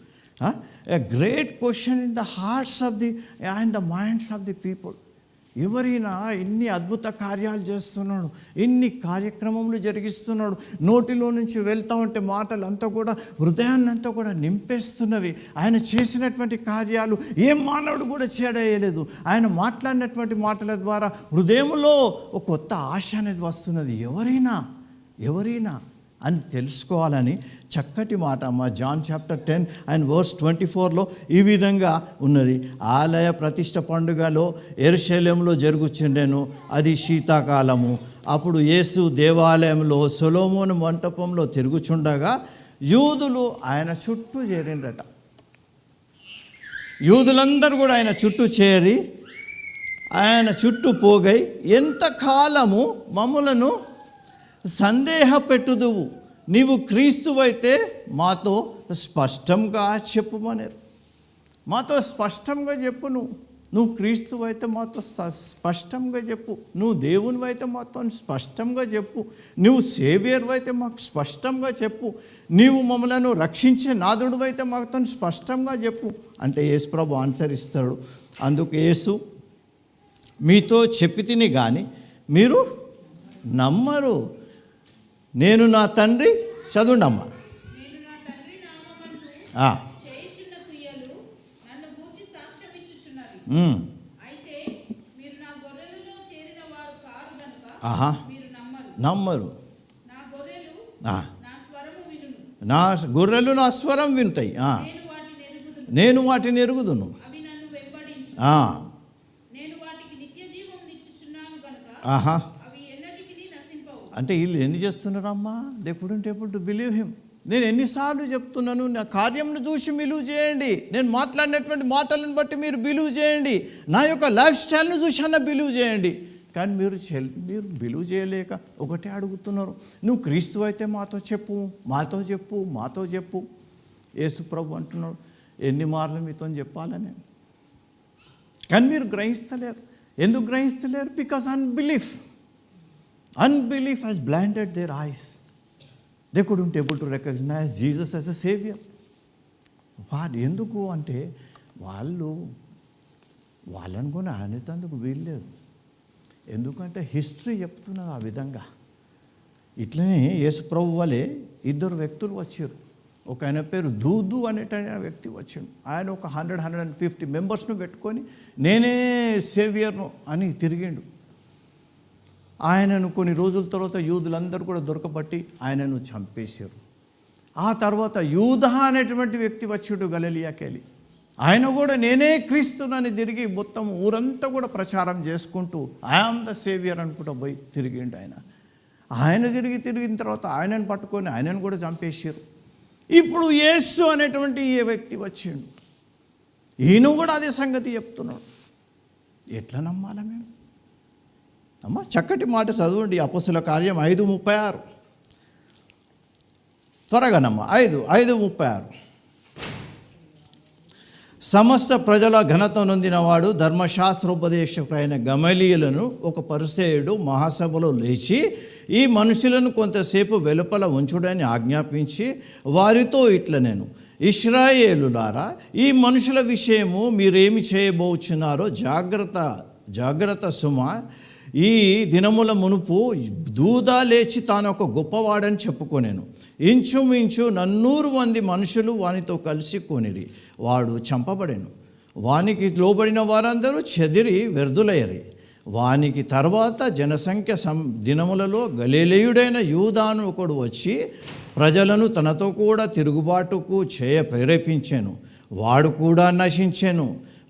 A great question in the hearts of the and the minds of the people. ఎవరైనా ఇన్ని అద్భుత కార్యాలు చేస్తున్నాడు, ఇన్ని కార్యక్రమములు జరిగిస్తున్నాడు, నోటిలో నుంచి వెళ్తూ ఉంటే మాటలు అంతా కూడా హృదయాన్ని అంతా కూడా నింపేస్తున్నవి. ఆయన చేసినటువంటి కార్యాలు ఏ మానవుడు కూడా చేయలేదు. ఆయన మాట్లాడినటువంటి మాటల ద్వారా హృదయంలో ఒక కొత్త ఆశ అనేది వస్తున్నది. ఎవరైనా అని తెలుసుకోవాలని చక్కటి మాట అమ్మ. జాన్ చాప్టర్ 10 అండ్ వర్స్ 24లో ఈ విధంగా ఉన్నది. ఆలయ ప్రతిష్ఠ పండుగలో యెరూషలేములో జరుగుచుండెను. అది శీతాకాలము. అప్పుడు యేసు దేవాలయంలో సొలొమోను మంటపంలో తిరుగుచుండగా యూదులు ఆయన చుట్టూ చేరిండ్రట. యూదులందరూ కూడా ఆయన చుట్టూ చేరి ఆయన చుట్టూ పోగై, ఎంతకాలము మమ్ములను సందేహపెట్టుదువు, నీవు క్రీస్తువైతే మాతో స్పష్టంగా చెప్పుమనేరు. మాతో స్పష్టంగా చెప్పు, నువ్వు క్రీస్తువైతే మాతో స్పష్టంగా చెప్పు, నువ్వు దేవునివైతే మాతో స్పష్టంగా చెప్పు, నువ్వు సేవియర్ అయితే మాకు స్పష్టంగా చెప్పు, నీవు మమ్మలను రక్షించే నాథుడు అయితే మాతో స్పష్టంగా చెప్పు అంటే యేసు ప్రభు ఆన్సర్ ఇస్తాడు. అందుకు యేసు, మీతో చెప్పి తిని కానీ మీరు నమ్మరు. నేను నా తండ్రి, చదువుండమ్మా. నమ్మరు. నా గొర్రెలు నా స్వరం వింటాయి, నేను వాటిని ఎరుగుదును. అంటే వీళ్ళు ఎన్ని చేస్తున్నారమ్మా? They couldn't able to believe him. నేను ఎన్నిసార్లు చెప్తున్నాను, నా కార్యంను చూసి బిలీవ్ చేయండి, నేను మాట్లాడినటువంటి మాటలను బట్టి మీరు బిలీవ్ చేయండి, నా యొక్క లైఫ్ స్టైల్ను చూసి అన్న బిలీవ్ చేయండి. కానీ మీరు బిలీవ్ చేయలేక ఒకటే అడుగుతున్నారు, నువ్వు క్రీస్తు అయితే మాతో చెప్పు, మాతో చెప్పు, మాతో చెప్పు. యేసు ప్రభు అంటున్నాడు, ఎన్ని మార్లు మీతో చెప్పాలని. కానీ మీరు గ్రహిస్తలేరు. ఎందుకు గ్రహిస్తలేరు? Because unbelief has blinded their eyes. They couldn't able to recognize Jesus as a savior. వాడు ఎందుకు అంటే వాళ్ళని కూడా అనేందుకు వీల్లేదు. ఎందుకంటే హిస్టరీ చెప్తున్నది ఆ విధంగా. ఇట్లనే యేసు ప్రభు వలె ఇద్దరు వ్యక్తులు వచ్చారు. ఒక ఆయన పేరు దూదు అనేటైన వ్యక్తి వచ్చిండు. ఆయన ఒక 150 మెంబర్స్ను పెట్టుకొని నేనే సేవియర్ను అని తిరిగిండు. ఆయనను కొన్ని రోజుల తర్వాత యూదులందరూ కూడా దొరకబట్టి ఆయనను చంపేశారు. ఆ తర్వాత యూదా అనేటువంటి వ్యక్తి వచ్చిండు గలిలయకెళ్ళి. ఆయన కూడా నేనే క్రీస్తునని తిరిగి మొత్తం ఊరంతా కూడా ప్రచారం చేసుకుంటూ ఐఆమ్ ద సేవియర్ అనుకుంటూ పోయి తిరిగిండు. ఆయన తిరిగిన తర్వాత ఆయనను పట్టుకొని ఆయనను కూడా చంపేశారు. ఇప్పుడు యేసు అనేటువంటి ఈ వ్యక్తి వచ్చిండు. ఈయన కూడా అదే సంగతి చెప్తున్నాడు. ఎట్లా నమ్మాలా మేము? అమ్మ చక్కటి మాట చదవండి. అపోస్తలుల కార్యం 5:36 త్వరగానమ్మా. 5:36 సమస్త ప్రజల ఘనత నొందినవాడు ధర్మశాస్త్రోపదేశకుడైన గమలీయులను ఒక పరిసయ్యుడు మహాసభలో లేచి ఈ మనుషులను కొంతసేపు వెలుపల ఉంచుడని ఆజ్ఞాపించి వారితో ఇట్లా, నేను ఇశ్రాయేలులారా, ఈ మనుషుల విషయము మీరేమి చేయబోచున్నారో జాగ్రత్త సుమ. ఈ దినముల మునుపు దూదా లేచి తాను ఒక గొప్పవాడని చెప్పుకొనేను. ఇంచుమించు 400 మంది మనుషులు వానితో కలిసి కొనిరి. వాడు చంపబడెను. వానికి లోబడిన వారందరూ చెదిరి వ్యర్థులయ్యరి. వానికి తర్వాత జనసంఖ్య దినములలో గలిలయుడైన యూదాను ఒకడు వచ్చి ప్రజలను తనతో కూడా తిరుగుబాటుకు ప్రేరేపించాను. వాడు కూడా నశించాను.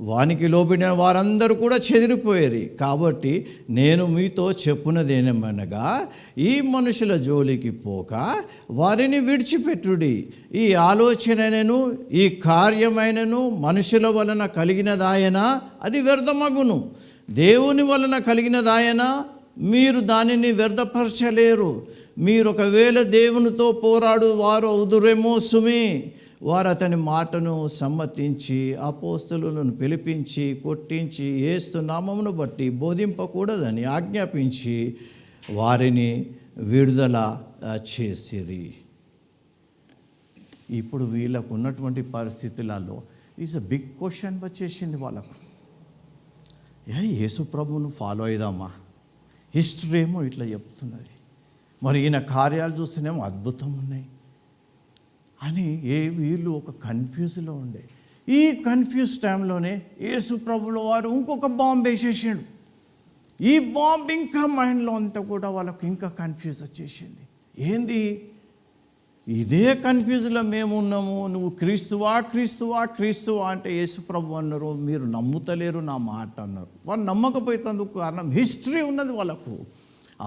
వానికి లోబడిన వారందరూ కూడా చెదిరిపోయారు. కాబట్టి నేను మీతో చెప్పునదేమనగా, ఈ మనుషుల జోలికి పోక వారిని విడిచిపెట్టుడి. ఈ ఆలోచనను ఈ కార్యమైనను మనుషుల వలన కలిగినదాయన అది వ్యర్థమగును, దేవుని వలన కలిగినదాయన మీరు దానిని వ్యర్థపరచలేరు. మీరు ఒకవేళ దేవునితో పోరాడు వారు అవుదురేమో సుమి. వారు అతని మాటను సమ్మతించి అపోస్తలులను పిలిపించి కొట్టించి యేసు నామమును బట్టి బోధింపకూడదని ఆజ్ఞాపించి వారిని విడుదల చేసిరి. ఇప్పుడు వీళ్ళకు ఉన్నటువంటి పరిస్థితులలో ఈజ్ అ బిగ్ క్వశ్చన్ వచ్చేసింది వాళ్ళకు. యేసు ప్రభువును ఫాలో అయిదామా? హిస్టరీ ఏమో ఇట్లా చెప్తున్నది, మరి ఈయన కార్యాలు చూస్తేనేమో అద్భుతం ఉన్నాయి అని వీళ్ళు ఒక కన్ఫ్యూజ్లో ఉండే. ఈ కన్ఫ్యూజ్ టైంలోనే యేసు ప్రభుల వారు ఇంకొక బాంబు వేసేసాడు. ఈ బాంబు ఇంకా మైండ్లో అంతా కూడా వాళ్ళకు ఇంకా కన్ఫ్యూజ్ వచ్చేసింది. ఏంది ఇదే కన్ఫ్యూజ్లో మేము ఉన్నాము. నువ్వు క్రీస్తువా క్రీస్తువా క్రీస్తువా అంటే యేసు ప్రభు అన్నారు, మీరు నమ్ముతలేరు నా మాట అన్నారు. వాళ్ళు నమ్మకపోయేందుకు కారణం హిస్టరీ ఉన్నది వాళ్ళకు.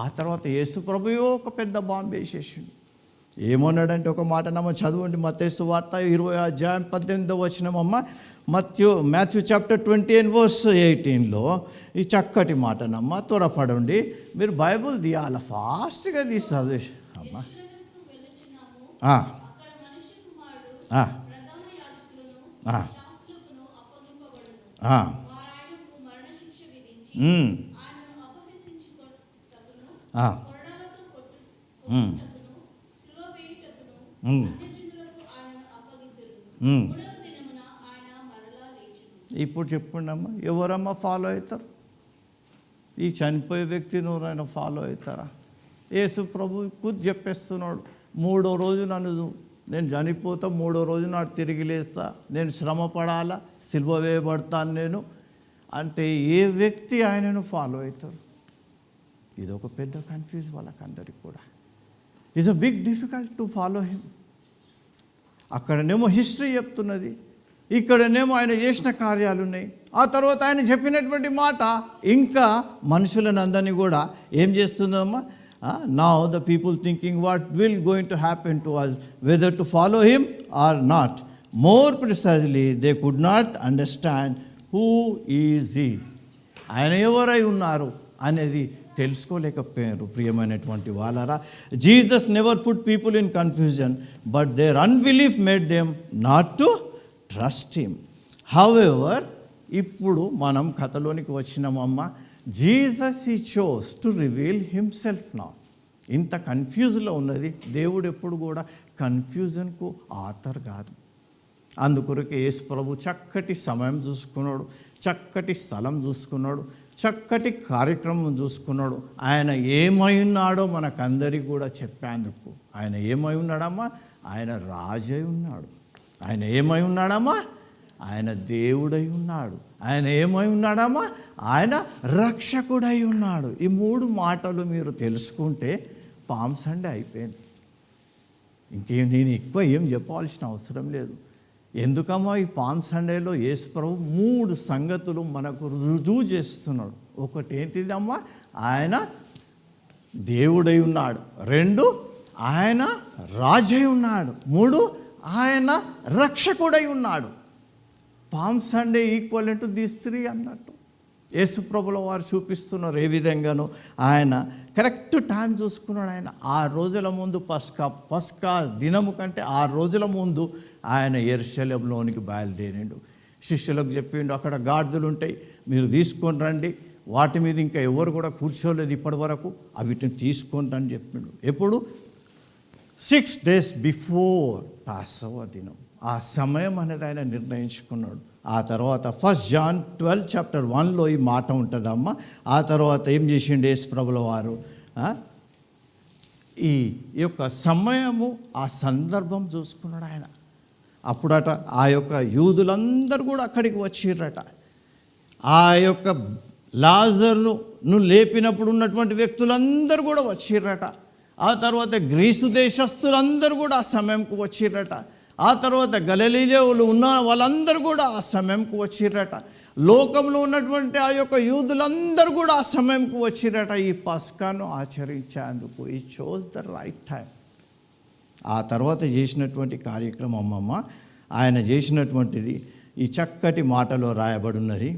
ఆ తర్వాత యేసు ప్రభుయో ఒక పెద్ద బాంబు వేసేసిండు. ఏమన్నాడంటే ఒక మాట నమ్మ చదవండి, మత్తయి సువార్త 20:18 మాథ్యూ చాప్టర్ 20:18లో ఈ చక్కటి మాట నమ్మ. త్వరపడండి, మీరు బైబుల్ తీయాలి, ఫాస్ట్గా తీసి చదివేసి అమ్మ. ఇప్పుడు చెప్పండమ్మా, ఎవరమ్మా ఫాలో అవుతారు? ఈ చనిపోయే వ్యక్తిని ఎవరైనా ఫాలో అవుతారా? యేసు ప్రభు కూర్చు చెప్పేస్తున్నాడు, 3వ రోజు నేను చనిపోతా, 3వ రోజు నాడు తిరిగి లేస్తా, నేను శ్రమ పడాలా, సిలువ వేయబడతాను నేను అంటే ఏ వ్యక్తి ఆయనను ఫాలో అవుతారు? ఇది ఒక పెద్ద కన్ఫ్యూజ్ వాళ్ళకందరికి కూడా. It's a big difficult to follow him. అక్కడనేమో హిస్టరీ చెప్తున్నది, ఇక్కడనేమో ఆయన చేసిన కార్యాలు ఉన్నాయి. ఆ తర్వాత ఆయన చెప్పినటువంటి మాట ఇంకా మనుషులను అందరినీ కూడా ఏం చేస్తుందమ్మా? Now the people thinking what will going to happen to us, whether to follow him or not. More precisely, they could not understand who is he. ఆయన ఎవరై ఉన్నారు అనేది తెలుసుకోలేకపోయారు. ప్రియమైనటువంటి వాళ్ళరా, Jesus never put people in confusion, but their unbelief made them not to trust him. However, ఇప్పుడు మనం కథలోనికి వచ్చినామమ్మ. Jesus he chose to reveal himself now. ఇంత కన్ఫ్యూజ్లో ఉన్నది. దేవుడు ఎప్పుడు కూడా కన్ఫ్యూజన్కు ఆథర్ కాదు. అందుకొరకే యేసు ప్రభు చక్కటి సమయం చూసుకున్నాడు, చక్కటి స్థలం చూసుకున్నాడు, చక్కటి కార్యక్రమం చూసుకున్నాడు. ఆయన ఏమై ఉన్నాడో మనకందరికీ కూడా చెప్పేందుకు. ఆయన ఏమై ఉన్నాడమ్మా? ఆయన రాజై ఉన్నాడు. ఆయన ఏమై ఉన్నాడమ్మా? ఆయన దేవుడై ఉన్నాడు. ఆయన ఏమై ఉన్నాడమ్మా? ఆయన రక్షకుడై ఉన్నాడు. ఈ 3 మాటలు మీరు తెలుసుకుంటే పామ్ సండే అయిపోయింది. ఇంకేం నేను ఎక్కువ ఏం చెప్పాల్సిన అవసరం లేదు. ఎందుకమ్మా? ఈ పామ్ సండేలో యేసు ప్రభు 3 సంగతులు మనకు రుజువు చేస్తున్నాడు. ఒకటి ఏంటిదమ్మా? ఆయన దేవుడై ఉన్నాడు. 2, ఆయన రాజై ఉన్నాడు. 3, ఆయన రక్షకుడై ఉన్నాడు. Palm Sunday equal to these 3 అన్నట్టు యేసు ప్రభుల వారు చూపిస్తున్నారు. ఏ విధంగానో ఆయన కరెక్ట్ టైం చూసుకున్నాడు. ఆయన 6 రోజుల ముందు పస్కా దినము కంటే 6 రోజుల ముందు ఆయన యెరూషలేములోనికి బయలుదేరిండు. శిష్యులకు చెప్పిండు, అక్కడ గాడిదలు ఉంటాయి, మీరు తీసుకొని రండి, వాటి మీద ఇంకా ఎవరు కూడా కూర్చోలేదు ఇప్పటి వరకు, వీటిని తీసుకొని రండి చెప్పిండు. ఎప్పుడు? 6 days బిఫోర్ పాసోవర్ దినం. ఆ సమయం అనేది ఆయన నిర్ణయించుకున్నాడు. ఆ తర్వాత 1 John 12:1లో ఈ మాట ఉంటుందమ్మా. ఆ తర్వాత ఏం చేసిండు యేసు ప్రభుల వారు? ఈ యొక్క సమయము, ఆ సందర్భం చూసుకున్నాడు ఆయన. అప్పుడట ఆ యొక్క యూదులందరూ కూడా అక్కడికి వచ్చిర్రట. ఆ యొక్క లాజరును లేపినప్పుడు ఉన్నటువంటి వ్యక్తులందరూ కూడా వచ్చిర్రట. ఆ తర్వాత గ్రీసు దేశస్తులందరూ కూడా ఆ సమయంకు వచ్చిర్రట. ఆ తర్వాత గలిలయలో ఉన్న వాళ్ళందరూ కూడా ఆ సమయంకు వచ్చిర్రట. లోకంలో ఉన్నటువంటి ఆ యొక్క యూదులందరూ కూడా ఆ సమయంకు వచ్చిర్రట ఈ పస్కాను ఆచరించేందుకు. ఈ చోజ్ ద రైట్ టైం. ఆ తర్వాత చేసినటువంటి కార్యక్రమం అమ్మమ్మ, ఆయన చేసినటువంటిది ఈ చక్కటి మాటలో రాయబడి ఉన్నది.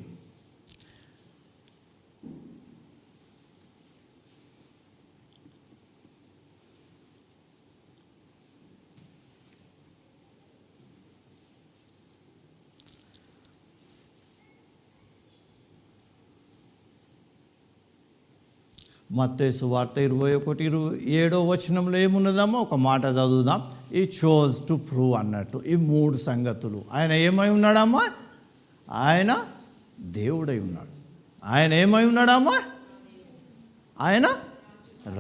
మత్తయి సువార్త 21:27 ఏమున్నదమ్మా? ఒక మాట చదువుదాం. ఈ చోజ్ టు ప్రూవ్ అన్నట్టు ఈ 3 సంగతులు. ఆయన ఏమై ఉన్నాడమ్మా? ఆయన దేవుడై ఉన్నాడు. ఆయన ఏమై ఉన్నాడమ్మా? ఆయన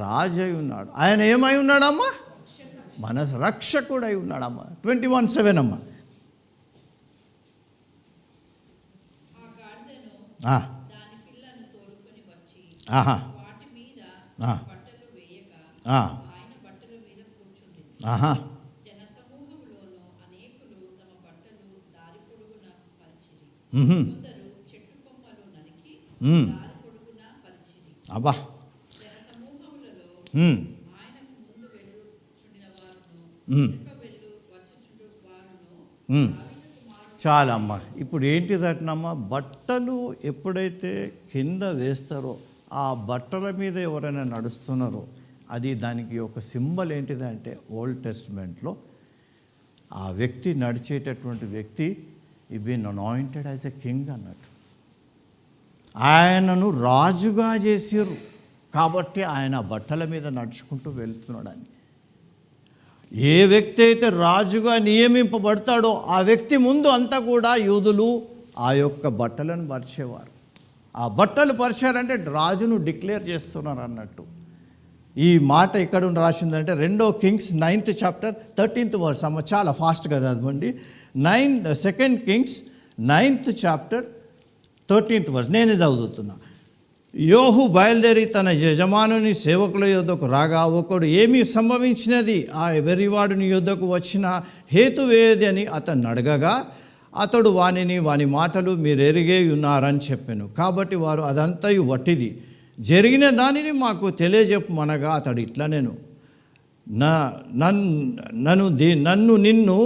రాజై ఉన్నాడు. ఆయన ఏమై ఉన్నాడమ్మా? మన రక్షకుడై ఉన్నాడమ్మా. 21:7 అమ్మా. ఆహా. ఆహా. మ్హూ. మ్. అబ్బా. మ్. మ్. మ్. చాలమ్మా. ఇప్పుడు ఏంటిదటనమ్మా, బట్టలు ఎప్పుడైతే కింద వేస్తారో ఆ బట్టల మీద ఎవరైనా నడుస్తున్నారో అది దానికి ఒక సింబల్ ఏంటిదంటే ఓల్డ్ టెస్ట్మెంట్లో ఆ వ్యక్తి నడిచేటటువంటి వ్యక్తి ఈ been anointed as a king అన్నట్టు. ఆయనను రాజుగా చేసిర్రు కాబట్టి ఆయన బట్టల మీద నడుచుకుంటూ వెళ్తున్నాడని. ఏ వ్యక్తి అయితే రాజుగా నియమింపబడతాడో ఆ వ్యక్తి ముందు అంతా కూడా యూదులు ఆ యొక్క బట్టలను పరిచేవారు. ఆ బట్టలు పరిచారంటే రాజును డిక్లేర్ చేస్తున్నారు అన్నట్టు. ఈ మాట ఎక్కడ రాసిందంటే 2 Kings 9th chapter 13th verse. అమ్మ చాలా ఫాస్ట్గా చదవండి. 2 Kings 9th chapter 13th verse. నేనే చదువుతున్నా. యోహు బయలుదేరి తన యజమానుని సేవకుల యొద్దకు రాగా ఒకడు ఏమి సంభవించినది, ఆ వెర్రివాడుని యొద్దకు వచ్చిన హేతువేది అని అతన్ని అడగగా అతడు వాని మాటలు మీరు ఎరిగే ఉన్నారని చెప్పాను. కాబట్టి వారు అదంతయు వట్టిది, జరిగిన దానిని మాకు తెలియజెప్పమనగా అతడు ఇట్లా నేను నిన్ను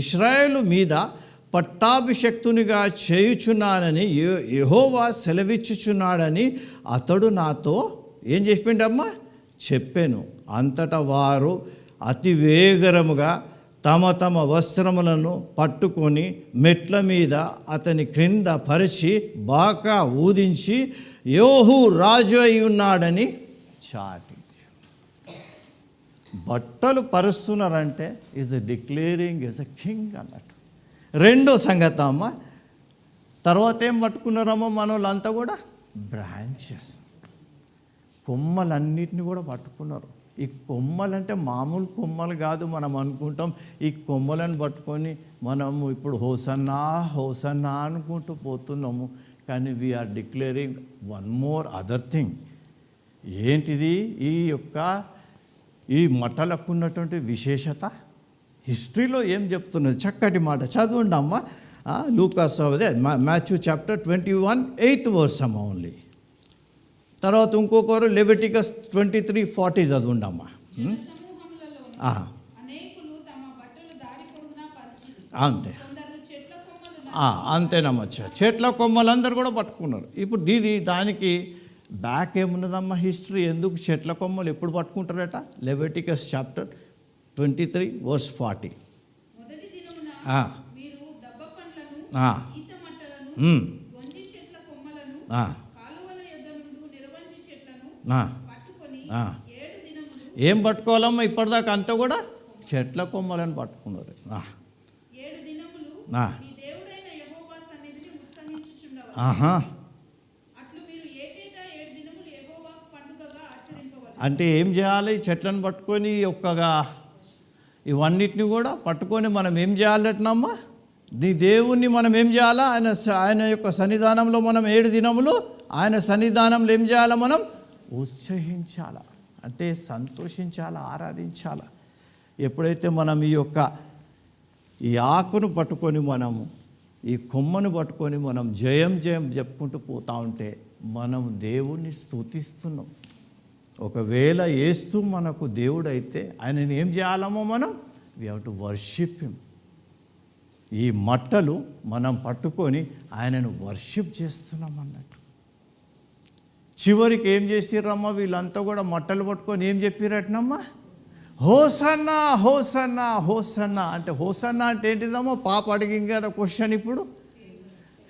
ఇశ్రాయేలు మీద పట్టాభిషక్తునిగా చేయుచున్నానని యెహోవా సెలవిచ్చుచున్నాడని అతడు నాతో ఏం చెప్పిండమ్మా చెప్పాను. అంతటా వారు అతి వేగరముగా తమ తమ వస్త్రములను పట్టుకొని మెట్ల మీద అతని క్రింద పరిచి బాకా ఊదించి యోహు రాజు అయి ఉన్నాడని చాటించు. బట్టలు పరుస్తున్నారంటే is declaring is a king అన్నట్టు. రెండో సంగతి అమ్మ, తర్వాత ఏం పట్టుకున్నారమ్మ మన వాళ్ళంతా కూడా బ్రాంచెస్, కొమ్మలన్నిటిని కూడా పట్టుకున్నారు. ఈ కొమ్మలంటే మామూలు కొమ్మలు కాదు. మనం అనుకుంటాం ఈ కొమ్మలను పట్టుకొని మనము ఇప్పుడు హోసన్నా హోసన్నా అనుకుంటూ పోతున్నాము. కానీ we're declaring one more other thing. ఏంటిది? ఈ మట్టలకు ఉన్నటువంటి విశేషత హిస్టరీలో ఏం చెప్తున్నది? చక్కటి మాట చదవండి అమ్మ. లూకాస్ అదే మాథ్యూ చాప్టర్ 21 8th verse అమ్మ ఓన్లీ. తర్వాత ఇంకొకరు లెవిటికస్ 23:40 చదవండి అమ్మ. అంతే అంతేనమ్మా. చెట్ల కొమ్మలందరూ కూడా పట్టుకున్నారు. ఇప్పుడు దానికి బ్యాక్ ఏమున్నదమ్మా హిస్టరీ? ఎందుకు చెట్ల కొమ్మలు ఎప్పుడు పట్టుకుంటారట? Leviticus chapter 23 verse 40. ఏం పట్టుకోవాలమ్మా? ఇప్పటిదాకా అంతా కూడా చెట్ల కొమ్మలను పట్టుకున్నారు. అంటే ఏం చేయాలి? చెట్లను పట్టుకొని ఇవన్నిటిని కూడా పట్టుకొని మనం ఏం చేయాలటనమ్మా? దేవుణ్ణి మనం ఏం చేయాలా? ఆయన యొక్క సన్నిధానంలో మనం 7 దినములు ఆయన సన్నిధానంలో ఏం చేయాలా? మనం ఉత్సహించాలా, అంటే సంతోషించాలా, ఆరాధించాలా. ఎప్పుడైతే మనం ఈ ఆకును పట్టుకొని మనము ఈ కొమ్మను పట్టుకొని మనం జయం చెప్పుకుంటూ పోతూ ఉంటే మనం దేవుణ్ణి స్తుతిస్తున్నాం. ఒకవేళ యేసు మనకు దేవుడు అయితే ఆయనని ఏం చేయాలమో మనం we have to worship him. ఈ మట్టలు మనం పట్టుకొని ఆయనను వర్షిప్ చేస్తున్నాం అన్నట్టు. చివరికి ఏం చేసిర్రమ్మా? వీళ్ళంతా కూడా మట్టలు పట్టుకొని ఏం చెప్పిరటనమ్మా? Hosanna hosanna hosanna. అంటే హోసన్నా అంటే ఏంటిదమ్మా? పాప అడిగింది కదా క్వశ్చన్. ఇప్పుడు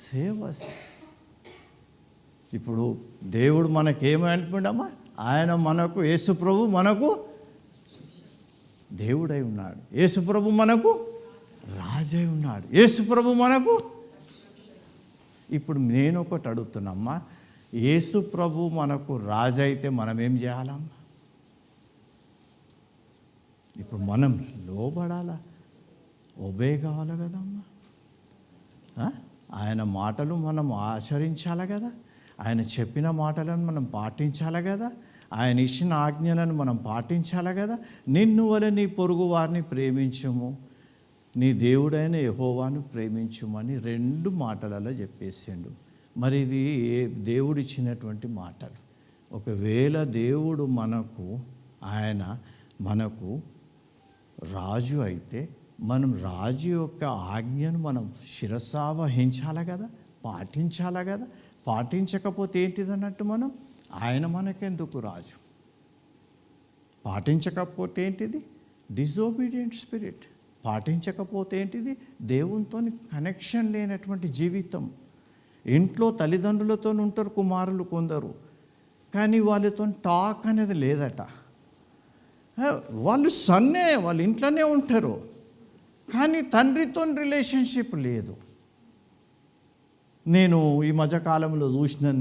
సేవస్. ఇప్పుడు దేవుడు మనకేమనుకుంటామా? ఆయన మనకు యేసు ప్రభు మనకు దేవుడై ఉన్నాడు. యేసు ప్రభు మనకు రాజై ఉన్నాడు. యేసు ప్రభు మనకు. ఇప్పుడు నేను ఒకటి అడుగుతున్నామ్మా, యేసు ప్రభు మనకు రాజు అయితే మనం ఏం చేయాలమ్మా? ఇప్పుడు మనం లోబడాలా, ఒబే కావాలి కదమ్మా. ఆయన మాటలు మనం ఆచరించాలి కదా, ఆయన చెప్పిన మాటలను మనం పాటించాలి కదా, ఆయన ఇచ్చిన ఆజ్ఞలను మనం పాటించాలి కదా. నిన్ను వలె నీ పొరుగు వారిని ప్రేమించుము, నీ దేవుడైన యెహోవాను ప్రేమించుమని 2 మాటలలో చెప్పేసిండు. మరి ఇది దేవుడిచ్చినటువంటి మాటలు. ఒకవేళ దేవుడు ఆయన మనకు రాజు అయితే మనం రాజు యొక్క ఆజ్ఞను మనం శిరసావహించాలి కదా, పాటించాలి కదా. పాటించకపోతే ఏంటిది అన్నట్టు ఆయన మనకెందుకు రాజు? పాటించకపోతే ఏంటిది? Disobedient spirit. పాటించకపోతే ఏంటిది? దేవునితో కనెక్షన్ లేనటువంటి జీవితం. ఇంట్లో తల్లిదండ్రులతో ఉంటారు కుమారులు కొందరు, కానీ వాళ్ళతో టాక్ అనేది లేదట. వాళ్ళు వాళ్ళ ఇంట్లోనే ఉంటారు, కానీ తండ్రితో రిలేషన్షిప్ లేదు. నేను ఈ మధ్యకాలంలో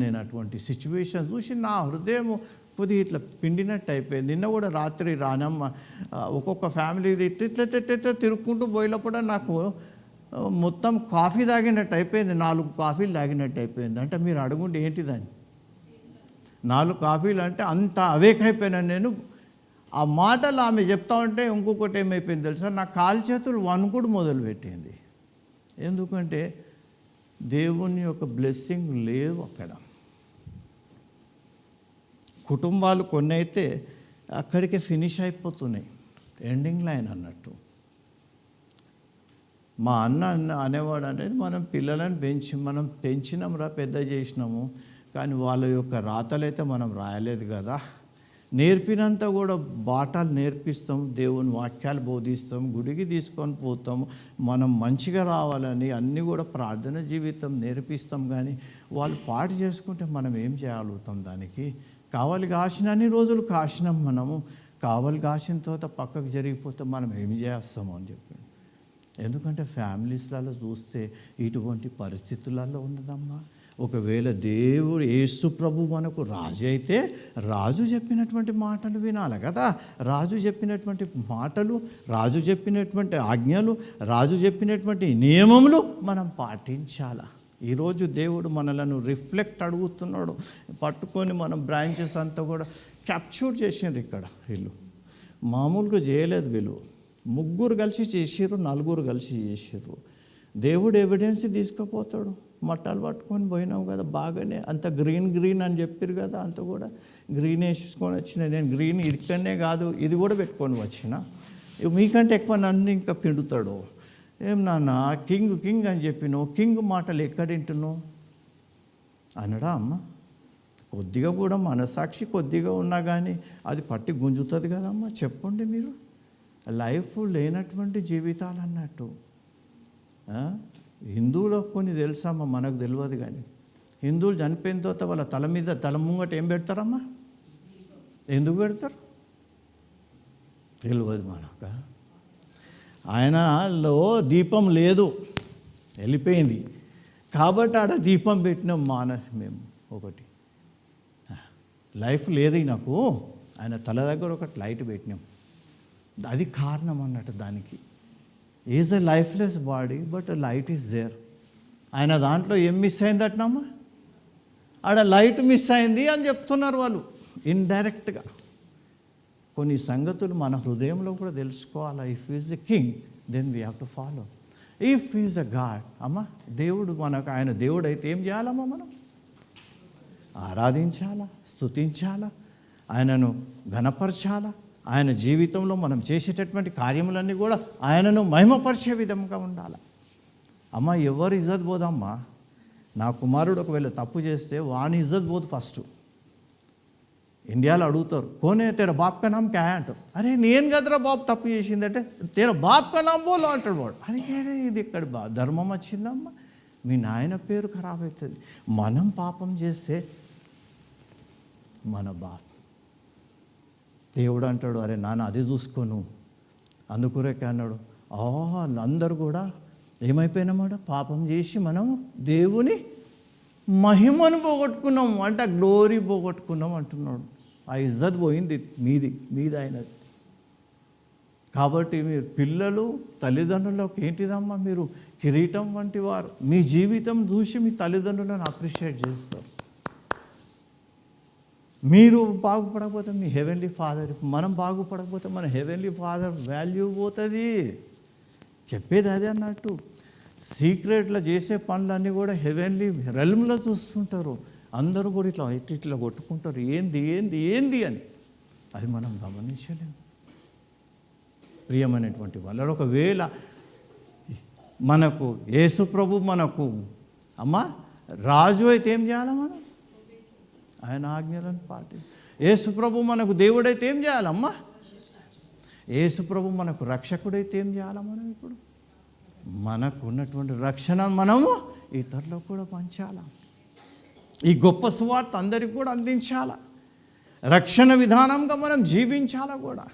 నేను అటువంటి సిచ్యువేషన్ చూసి నా హృదయం కొద్దిగా ఇట్లా పిండినట్టు అయిపోయింది. నిన్న కూడా రాత్రి రానమ్మ ఒక్కొక్క ఫ్యామిలీ ఇట్లా తిరుక్కుంటూ పోయినప్పుడు నాకు మొత్తం కాఫీ తాగినట్టు అయిపోయింది. 4 కాఫీలు తాగినట్టు అయిపోయింది. అంటే మీరు అడుగుంటే ఏంటిదని 4 కాఫీలు అంటే అంత అవేకైపోయినాను నేను. ఆ మాటలు ఆమె చెప్తా ఉంటే ఇంకొకటి ఏమైపోయింది తెలుసా, నా కాలు చేతులు వణుకుడు మొదలుపెట్టింది. ఎందుకంటే దేవుని యొక్క బ్లెస్సింగ్ లేవు అక్కడ. కుటుంబాలు కొన్ని అయితే అక్కడికే ఫినిష్ అయిపోతున్నాయి, ఎండింగ్ లైన్ అన్నట్టు. మా అన్న అనేవాడు అనేది మనం పిల్లలను మనం పెంచినాంరా, పెద్ద చేసినాము, కానీ వాళ్ళ యొక్క రాతలైతే మనం రాయలేదు కదా. నేర్పినంత కూడా బాటలు నేర్పిస్తాం, దేవుని వాక్యాలు బోధిస్తాం, గుడికి తీసుకొని పోతాం, మనం మంచిగా రావాలని అన్నీ కూడా ప్రార్థన జీవితం నేర్పిస్తాం. కానీ వాళ్ళు పాటు చేసుకుంటే మనం ఏం చేయగలుగుతాం? దానికి కావాలి కాసిన అన్ని రోజులు కాసినాం మనము, కావాలి కాసిన తర్వాత పక్కకు జరిగిపోతే మనం ఏం చేస్తాము అని చెప్పి. ఎందుకంటే ఫ్యామిలీస్లలో చూస్తే ఇటువంటి పరిస్థితులలో ఉన్నదమ్మా. ఒకవేళ దేవుడు యేసు ప్రభు మనకు రాజు అయితే రాజు చెప్పినటువంటి మాటలు వినాలి కదా. రాజు చెప్పినటువంటి మాటలు, రాజు చెప్పినటువంటి ఆజ్ఞలు, రాజు చెప్పినటువంటి నియమములు మనం పాటించాలి. ఈరోజు దేవుడు మనలను రిఫ్లెక్ట్ అడుగుతున్నాడు. పట్టుకొని మనం బ్రాంచెస్ అంతా కూడా క్యాప్చర్ చేసిండ్రు. ఇక్కడ వీళ్ళు మామూలుగా చేయలేదు, వీళ్ళు 3 కలిసి చేసిర్రు, 4 కలిసి చేసిర్రు. దేవుడు ఎవిడెన్స్ తీసుకుపోతాడు. మట్టాలు పట్టుకొని పోయినావు కదా, బాగానే అంత గ్రీన్ అని చెప్పారు కదా, అంత కూడా గ్రీన్ వేసుకొని వచ్చిన. నేను గ్రీన్ ఇక్కడనే కాదు, ఇది కూడా పెట్టుకొని వచ్చిన. మీకంటే ఎక్కువ నన్ను ఇంకా పిండుతాడు. ఏం నాన్న కింగ్ అని చెప్పినావు, కింగ్ మాటలు ఎక్కడింటున్నావు అనడా అమ్మ? కొద్దిగా కూడా మనసాక్షి కొద్దిగా ఉన్నా కానీ అది పట్టి గుంజుతుంది కదమ్మా. చెప్పండి మీరు, లైఫ్ లేనటువంటి జీవితాలు అన్నట్టు. హిందువులకు కొన్ని తెలుసమ్మా, మనకు తెలియదు. కానీ హిందువులు చనిపోయిన తర్వాత వాళ్ళ తల ముంగట ఏం పెడతారమ్మా? ఎందుకు పెడతారు తెలియదు మనకు. ఆయనలో దీపం లేదు, వెళ్ళిపోయింది కాబట్టి ఆడ దీపం పెట్టినాం మేము. ఒకటి లైఫ్ లేదు నాకు, ఆయన తల దగ్గర ఒకటి లైట్ పెట్టినాం. అది కారణం అన్నట్టు. దానికి is a lifeless body but light is there. ఆయన దాంట్లో ఏం మిస్ అయిందటనమ్మా? ఆడ లైట్ మిస్ అయింది అని చెప్తున్నారు వాళ్ళు ఇండైరెక్ట్గా. కొన్ని సంగతులు మన హృదయంలో కూడా తెలుసుకోవాలి. If is a king then we have to follow. If is a God, అమ్మ దేవుడు మనకు, ఆయన దేవుడు అయితే ఏం చేయాలమ్మా? మనం ఆరాధించాలా, స్తుతించాలా, ఆయనను ఘనపరచాలా. ఆయన జీవితంలో మనం చేసేటటువంటి కార్యములన్నీ కూడా ఆయనను మహిమపరిచే విధంగా ఉండాలి. అమ్మ ఎవరు ఇజ్జత్ పోదమ్మా? నా కుమారుడు ఒకవేళ తప్పు చేస్తే వాని ఇజ్జత్ పోదు. ఫస్ట్ ఇండియాలో అడుగుతారు, కోనే తెర బాప్ కా నామ్ క్యా అంటారు. అరే నేను కదరా బాబు తప్పు చేసిందంటే తెర బాప్ కా నామ్ బోలో అంటాడు వాడు. అరే ఇది ఇక్కడ ధర్మం వచ్చిందమ్మా, మీ నాయన పేరు ఖరాబ్ అవుతుంది. మనం పాపం చేస్తే మన బాప్ దేవుడు అంటాడు, అరే నాన్న అది చూసుకోను. అందుకురేక అన్నాడు, అందరూ కూడా ఏమైపోయినామాట? పాపం చేసి మనం దేవుని మహిమను పోగొట్టుకున్నాం, అంటే గ్లోరీ పోగొట్టుకున్నాం అంటున్నాడు. ఆ ఇజ్జత్ పోయింది మీది ఆయనది. కాబట్టి మీరు పిల్లలు తల్లిదండ్రులకు ఏంటిదమ్మా? మీరు కిరీటం వంటి వారు. మీ జీవితం చూసి మీ తల్లిదండ్రులను అప్రిషియేట్ చేస్తారు. మీరు బాగుపడకపోతే మీ హెవెన్లీ ఫాదర్, మనం బాగుపడకపోతే మన హెవెన్లీ ఫాదర్ వాల్యూ పోతుంది. చెప్పేది అదే అన్నట్టు. సీక్రెట్లో చేసే పనులన్నీ కూడా హెవెన్లీ రెల్మ్లో చూస్తుంటారు. అందరూ కూడా ఇట్లా ఇట్లా కొట్టుకుంటారు, ఏంది ఏంది ఏంది అని. అది మనం గమనించలేము. ప్రియమైనటువంటి వాళ్ళు, ఒకవేళ మనకు యేసు ప్రభు మనకు రాజు అయితే ఏం చేయాలి మనం? ఆయన ఆజ్ఞలను యేసు ప్రభు మనకు దేవుడైతే ఏం చేయాలమ్మా? యేసు ప్రభు మనకు రక్షకుడైతే ఏం చేయాలి మనం? ఇప్పుడు మనకు ఉన్నటువంటి రక్షణ మనము ఇతరులకు కూడా పంచాలా. ఈ గొప్ప సువార్త అందరికీ కూడా అందించాలా. రక్షణ విధానంగా మనం జీవించాలా కూడా.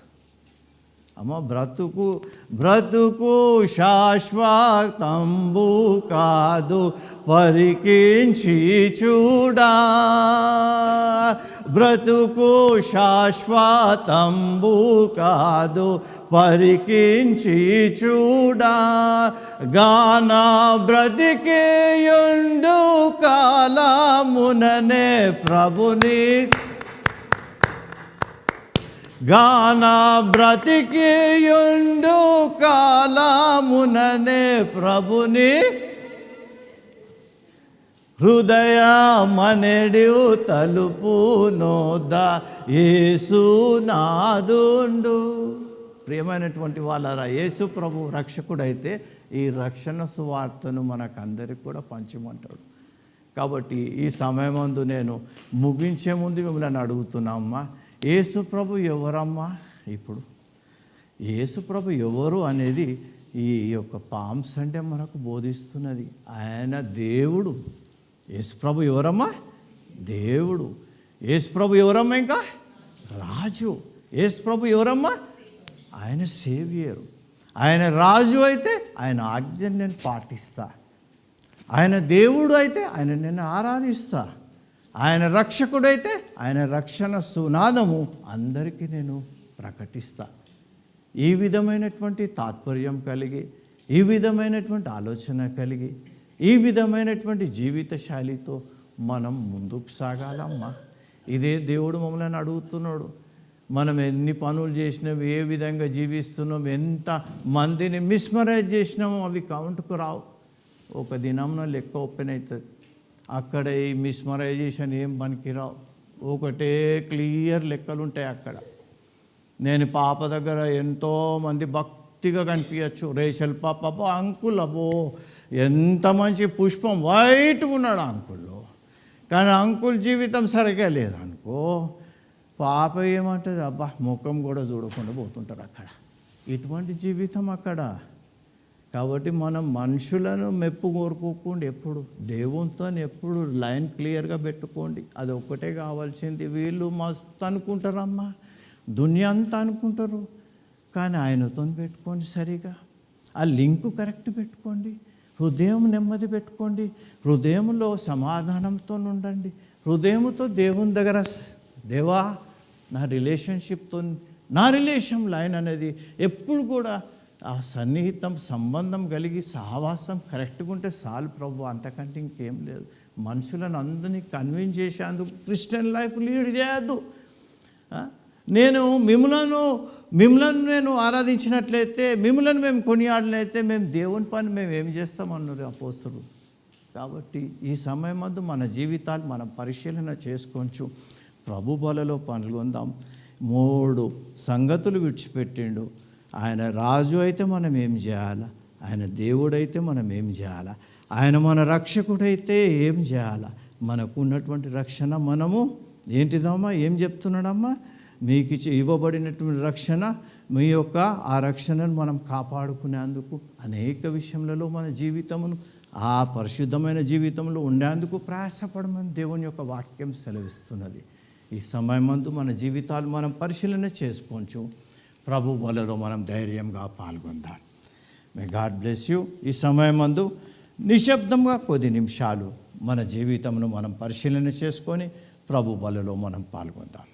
బ్రతుకు శాశ్వతంబు కాదు, పరికించి చూడా. బ్రతుకు శాశ్వతంబు కాదు, పరికించి చూడా. గాన బ్రతికియుండు కాలముననే ప్రభుని, గాన బ్రతికియుండు కాలముననే ప్రభుని, హృదయమనెడు తలుపు నోద యేసునాదుండు. ప్రియమైనటువంటి వాళ్ళరా, యేసు ప్రభు రక్షకుడైతే ఈ రక్షణ సువార్తను మనకందరికి కూడా పంచమంటాడు. కాబట్టి ఈ సమయమందు నేను ముగించే ముందు మిమ్మల్ని అడుగుతున్నామ్మా, యేసు ప్రభు ఎవరమ్మా? ఇప్పుడు యేసు ప్రభు ఎవరు అనేది ఈ యొక్క పామ్ సండే మనకు బోధిస్తున్నది. ఆయన దేవుడు. యేసు ప్రభు ఎవరమ్మా? దేవుడు. యేసు ప్రభు ఎవరమ్మా? ఇంకా రాజు. యేసు ప్రభు ఎవరమ్మా? ఆయన సేవియరు. ఆయన రాజు అయితే ఆయన ఆజ్ఞను నేను పాటిస్తా. ఆయన దేవుడు అయితే ఆయన నేను ఆరాధిస్తా. ఆయన రక్షకుడైతే ఆయన రక్షణ సునాదము అందరికీ నేను ప్రకటిస్తా. ఈ విధమైనటువంటి తాత్పర్యం కలిగి, ఈ విధమైనటువంటి ఆలోచన కలిగి, ఈ విధమైనటువంటి జీవిత శైలితో మనం ముందుకు సాగాలమ్మా. ఇదే దేవుడు మమ్మల్ని అడుగుతున్నాడు. మనం ఎన్ని పనులు చేసినాం, ఏ విధంగా జీవిస్తున్నాం, ఎంత మందిని మిస్మరైజ్ చేసినామో అవి కౌంట్కు రావు. ఒక దినంలో లెక్క ఓపెన్ అవుతుంది. అక్కడ ఈ మిస్మరైజేషన్ ఏం పనికిరావు. ఒకటే క్లియర్ లెక్కలు ఉంటాయి అక్కడ. నేను పాప దగ్గర ఎంతోమంది భక్తిగా కనిపించచ్చు. రేషల్ పాప, అబ్బో అంకుల్, అబ్బో ఎంత మంచి పుష్పం వైట్గా ఉన్నాడు అంకుల్లో. కానీ అంకుల్ జీవితం సరిగా లేదనుకో, పాప ఏమంటుంది, అబ్బా ముఖం కూడా చూడకుండా పోతుంటారు అక్కడ. ఇటువంటి జీవితం అక్కడ. కాబట్టి మనం మనుషులను మెప్పు కోరుకోకుండా ఎప్పుడు దేవునితో ఎప్పుడు లైన్ క్లియర్గా పెట్టుకోండి. అది ఒక్కటే కావాల్సింది. వీళ్ళు మస్తు అనుకుంటారమ్మా, దునియా అంతా అనుకుంటారు, కానీ ఆయనతో పెట్టుకోండి. సరిగా ఆ లింకు కరెక్ట్ పెట్టుకోండి. హృదయం నెమ్మది పెట్టుకోండి. హృదయంలో సమాధానంతో ఉండండి. హృదయంతో దేవుని దగ్గర, దేవా నా రిలేషన్షిప్తో, నా రిలేషన్ లైన్ అనేది ఎప్పుడు కూడా ఆ సన్నిహితం సంబంధం కలిగి సహవాసం కరెక్ట్గా ఉంటే చాలు ప్రభు, అంతకంటే ఇంకేం లేదు. మనుషులను అందరినీ కన్విన్స్ చేసేందుకు క్రిస్టియన్ లైఫ్ లీడ్ చేయొద్దు. నేను మిమ్మల్ని నేను ఆరాధించినట్లయితే, మిమ్మల్ని మేము కొనియాడినట్లయితే మేము దేవుని పని మేము ఏం చేస్తామన్నారు అపోస్తలులు. కాబట్టి ఈ సమయం వద్ద మన జీవితాలు మనం పరిశీలన చేసుకోవచ్చు. ప్రభు బలలో పాల్గొందాం. 3 సంగతులు విడిచిపెట్టిండు. ఆయన రాజు అయితే మనం ఏం చేయాలా? ఆయన దేవుడైతే మనం ఏం చేయాలా? ఆయన మన రక్షకుడైతే ఏం చేయాలా? మనకు ఉన్నటువంటి రక్షణ మనము ఏంటిదమ్మా? ఏం చెప్తున్నాడమ్మా? మీకు ఇవ్వబడినటువంటి రక్షణ, మీ యొక్క ఆ రక్షణను మనం కాపాడుకునేందుకు అనేక విషయములలో మన జీవితమును ఆ పరిశుద్ధమైన జీవితంలో ఉండేందుకు ప్రయాసపడమని దేవుని యొక్క వాక్యం సెలవిస్తున్నది. ఈ సమయమందు మన జీవితాలు మనం పరిశీలన చేసుకోవచ్చు. ప్రభు వలలో మనం ధైర్యంగా పాల్గొందాం. May God bless you. ఈ సమయమందు నిశ్శబ్దంగా కొద్ది నిమిషాలు మన జీవితంను మనం పరిశీలన చేసుకొని ప్రభు వలలో మనం పాల్గొందాం.